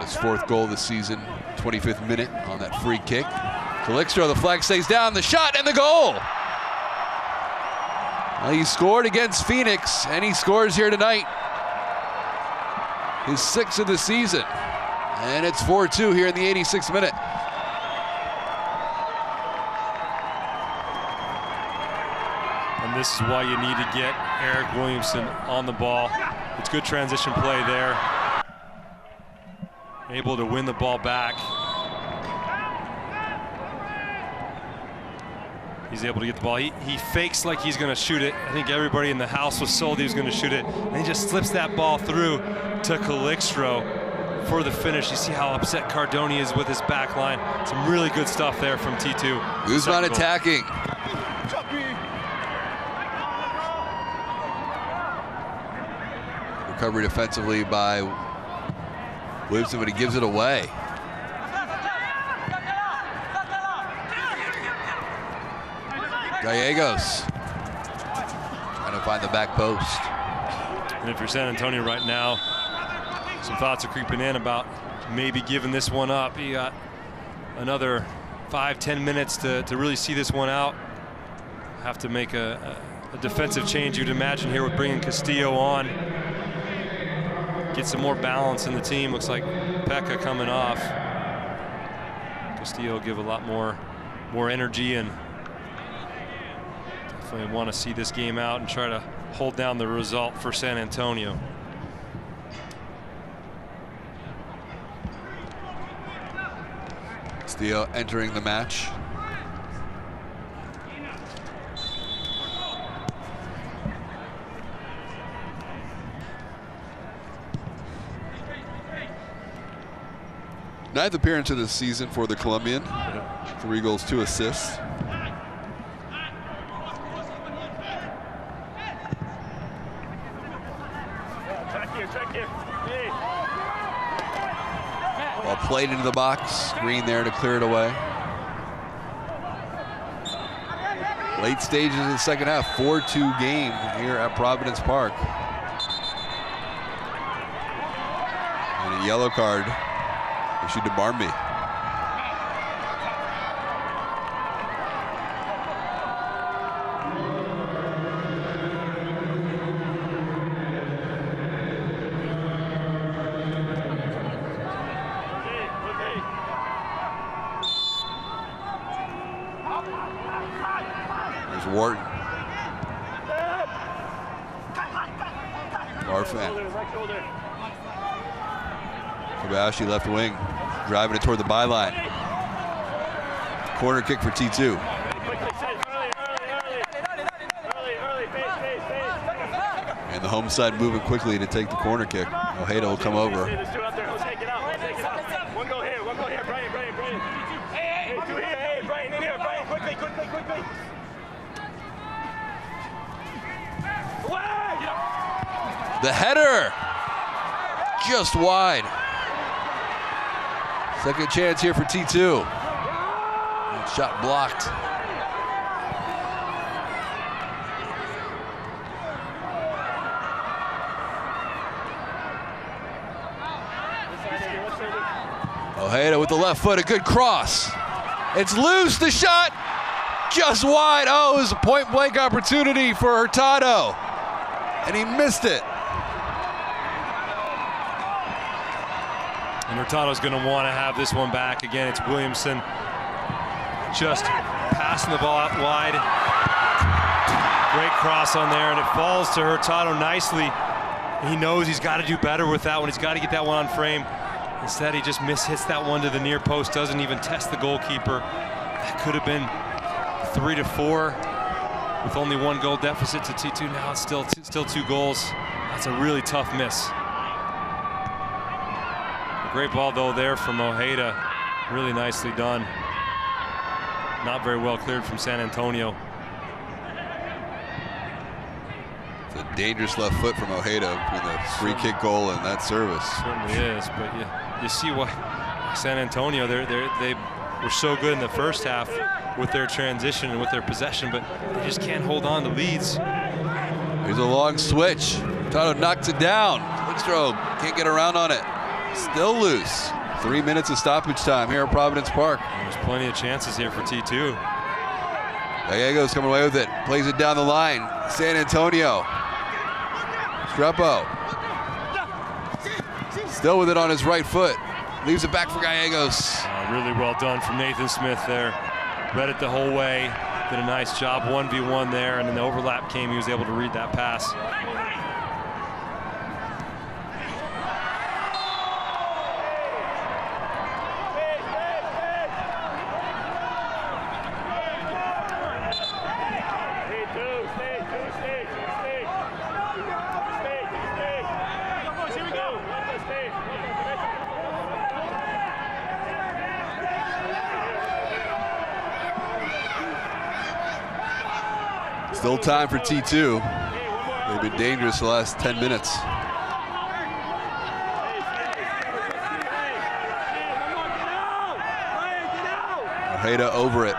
His 4th goal this season. 25th minute on that free kick. Calixto, the flag stays down. The shot and the goal. Well, he scored against Phoenix, and he scores here tonight. His 6th of the season. And it's 4-2 here in the 86th minute. And this is why you need to get Eric Williamson on the ball. It's good transition play there. Able to win the ball back. He's able to get the ball. He fakes like he's going to shoot it. I think everybody in the house was sold he was going to shoot it. And he just slips that ball through to Calixto for the finish. You see how upset Cardoni is with his back line. Some really good stuff there from T2. Guzman attacking. Recovery defensively by Williamson, but he gives it away. Gallegos trying to find the back post. And if you're San Antonio right now, some thoughts are creeping in about maybe giving this one up. You got another 5-10 minutes to really see this one out. Have to make a defensive change, you'd imagine, here with bringing Castillo on. Get some more balance in the team. Looks like Pekka coming off. Castillo give a lot more energy, and definitely want to see this game out and try to hold down the result for San Antonio. Castillo entering the match. Ninth appearance of the season for the Colombian. 3 goals, 2 assists. Ball played into the box. Screen there to clear it away. Late stages of the second half. 4-2 game here at Providence Park. And a yellow card issued to Barmby. There's Wharton. Barfan. Kobayashi left wing, driving it toward the byline. Corner kick for T2. And the home side moving quickly to take the corner kick. Ojeda will come over. One go here, Brian. Hey, two here, hey, Brian, in here, Brian, quickly. The header, just wide. Second chance here for T2. Shot blocked. Ojeda with the left foot, a good cross. It's loose, the shot just wide. Oh, it was a point blank opportunity for Hurtado, and he missed it. And Hurtado's going to want to have this one back. Again, it's Williamson just passing the ball out wide. Great cross on there, and it falls to Hurtado nicely. He knows he's got to do better with that one. He's got to get that one on frame. Instead, he just hits that one to the near post, doesn't even test the goalkeeper. That could have been 3-4 with only 1 goal deficit to T2. Now it's still 2 goals. That's a really tough miss. A great ball, though, there from Ojeda. Really nicely done. Not very well cleared from San Antonio. It's a dangerous left foot from Ojeda between the free kick goal and that service. Certainly is, but you see why San Antonio, they were so good in the first half with their transition and with their possession, but they just can't hold on to leads. Here's a long switch. Hurtado knocks it down. Lickstrom can't get around on it. Still loose. 3 minutes of stoppage time here at Providence Park. There's plenty of chances here for T2. Gallegos coming away with it. Plays it down the line. San Antonio. Strepo. Still with it on his right foot. Leaves it back for Gallegos. Really well done from Nathan Smith there. Read it the whole way. Did a nice job 1v1 there, and then the overlap came. He was able to read that pass. Still time for T2. They've been dangerous the last 10 minutes. Ojeda over it.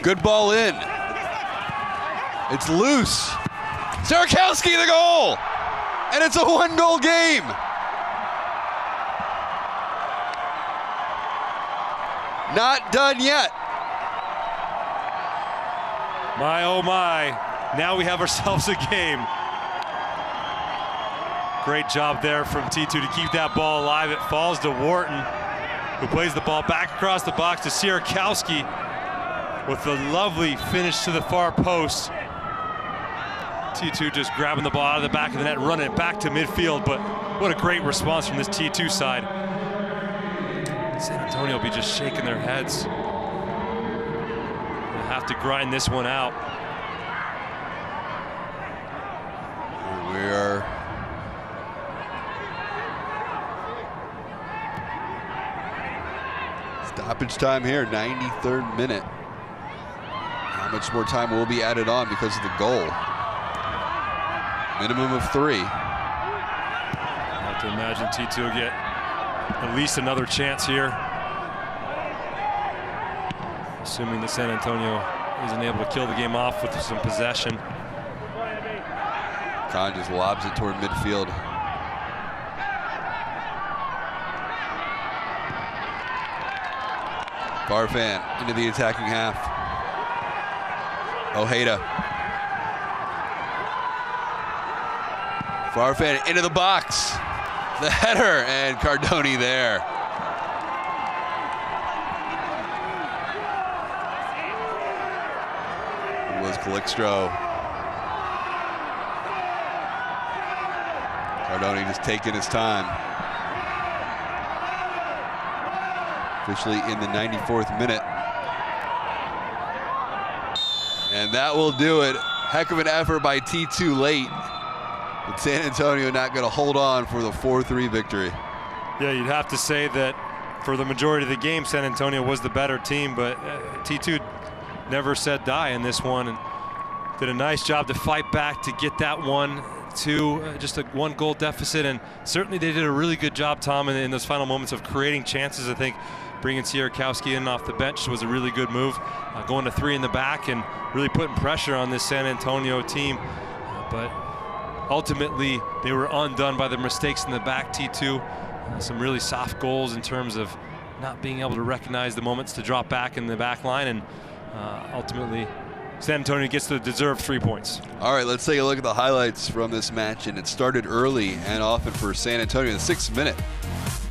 Good ball in. It's loose. Sarakowski the goal! And it's a 1-goal game. Not done yet. My, oh my, now we have ourselves a game. Great job there from T2 to keep that ball alive. It falls to Wharton, who plays the ball back across the box to Sierakowski with a lovely finish to the far post. T2 just grabbing the ball out of the back of the net, running it back to midfield, but what a great response from this T2 side. San Antonio will be just shaking their heads. They'll have to grind this one out. We are stoppage time here, 93rd minute. How much more time will be added on because of the goal? Minimum of 3. I have to imagine T2 will get at least another chance here. Assuming that San Antonio isn't able to kill the game off with some possession. Khan just lobs it toward midfield. Farfan into the attacking half. Ojeda. Farfan into the box. The header, and Cardoni there. It was Calixtro. Cardoni just taking his time. Officially in the 94th minute. And that will do it. Heck of an effort by T2 late. But San Antonio not going to hold on for the 4-3 victory. Yeah, you'd have to say that for the majority of the game, San Antonio was the better team, but T2 never said die in this one and did a nice job to fight back to get that one to just a 1-goal deficit. And certainly they did a really good job, Tom, in those final moments of creating chances. I think bringing Sierakowski in off the bench was a really good move. Going to 3 in the back and really putting pressure on this San Antonio team. But ultimately, they were undone by the mistakes in the back, T2. Some really soft goals in terms of not being able to recognize the moments to drop back in the back line, and ultimately San Antonio gets the deserved 3 points. All right, let's take a look at the highlights from this match, and it started early and often for San Antonio in the 6th minute.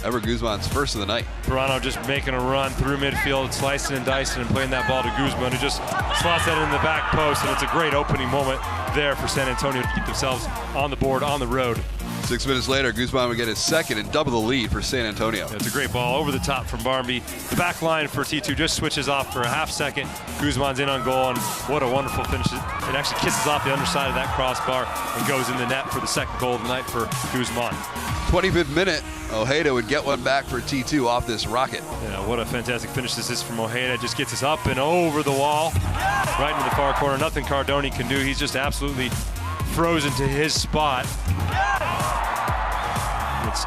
Ever Guzman's first of the night. Toronto just making a run through midfield, slicing and dicing and playing that ball to Guzman, who just slots that in the back post, and it's a great opening moment there for San Antonio to keep themselves on the board, on the road. 6 minutes later, Guzman would get his second and double the lead for San Antonio. Yeah, it's a great ball over the top from Barmby. The back line for T2 just switches off for a half second. Guzman's in on goal, and what a wonderful finish. It actually kisses off the underside of that crossbar and goes in the net for the second goal of the night for Guzman. 25th minute, Ojeda would get one back for T2 off this rocket. Yeah, what a fantastic finish this is from Ojeda. Just gets us up and over the wall, right into the far corner. Nothing Cardoni can do. He's just absolutely frozen to his spot. It's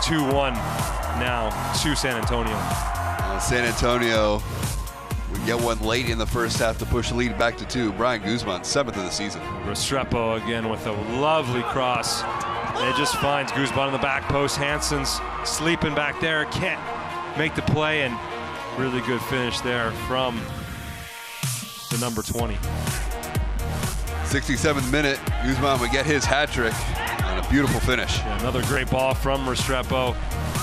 2-1 now to San Antonio. San Antonio would get one late in the first half to push the lead back to 2. Brian Guzman, 7th of the season. Restrepo again with a lovely cross. It just finds Guzman in the back post. Hansen's sleeping back there, can't make the play, and really good finish there from the number 20. 67th minute, Guzman would get his hat trick and a beautiful finish. Yeah, another great ball from Restrepo.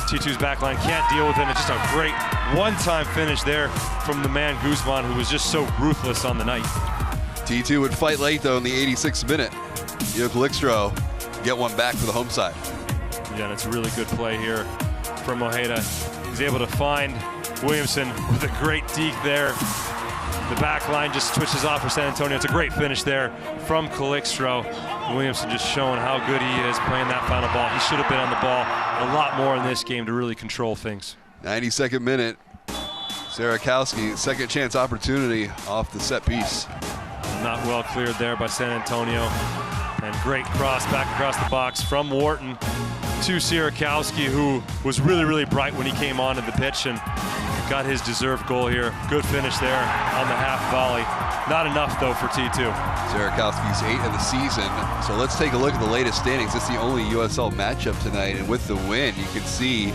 T2's backline can't deal with it. It's just a great one-time finish there from the man Guzman, who was just so ruthless on the night. T2 would fight late though in the 86th minute. Calixtro get one back for the home side. Yeah, and it's a really good play here from Ojeda. He's able to find Williamson with a great deke there. The back line just switches off for San Antonio. It's a great finish there from Calixtro. Williamson just showing how good he is playing that final ball. He should have been on the ball a lot more in this game to really control things. 92nd minute, Sierakowski, second chance opportunity off the set piece. Not well cleared there by San Antonio. And great cross back across the box from Wharton to Sierakowski, who was really, really bright when he came onto the pitch and got his deserved goal here. Good finish there on the half volley. Not enough, though, for T2. Sierakowski's 8th of the season. So let's take a look at the latest standings. It's the only USL matchup tonight, and with the win, you can see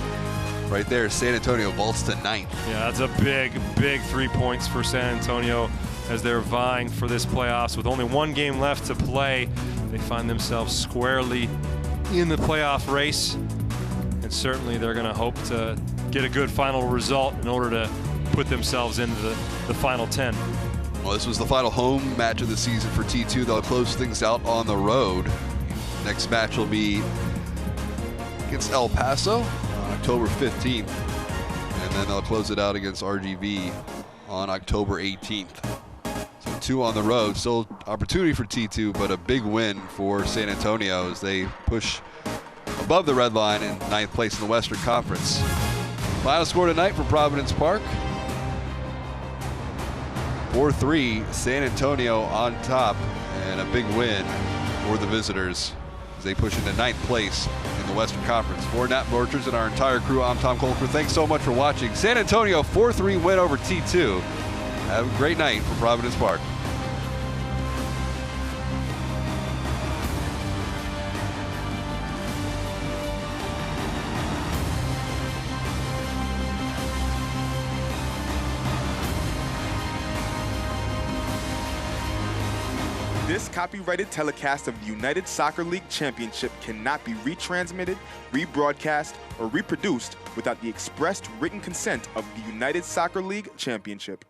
right there, San Antonio vaults to 9th. Yeah, that's a big, big 3 points for San Antonio as they're vying for this playoffs. With only one game left to play, they find themselves squarely in the playoff race, and certainly they're going to hope to get a good final result in order to put themselves into the final 10. Well, this was the final home match of the season for T2. They'll close things out on the road. Next match will be against El Paso on October 15th, and then they'll close it out against RGV on October 18th. So 2 on the road, still opportunity for T2, but a big win for San Antonio as they push above the red line in 9th place in the Western Conference. Final score tonight for Providence Park, 4-3, San Antonio on top, and a big win for the visitors as they push into 9th place in the Western Conference. For Nat Borchers and our entire crew, I'm Tom Colfer. Thanks so much for watching. San Antonio 4-3 win over T2. Have a great night for Providence Park. This copyrighted telecast of the United Soccer League Championship cannot be retransmitted, rebroadcast, or reproduced without the expressed written consent of the United Soccer League Championship.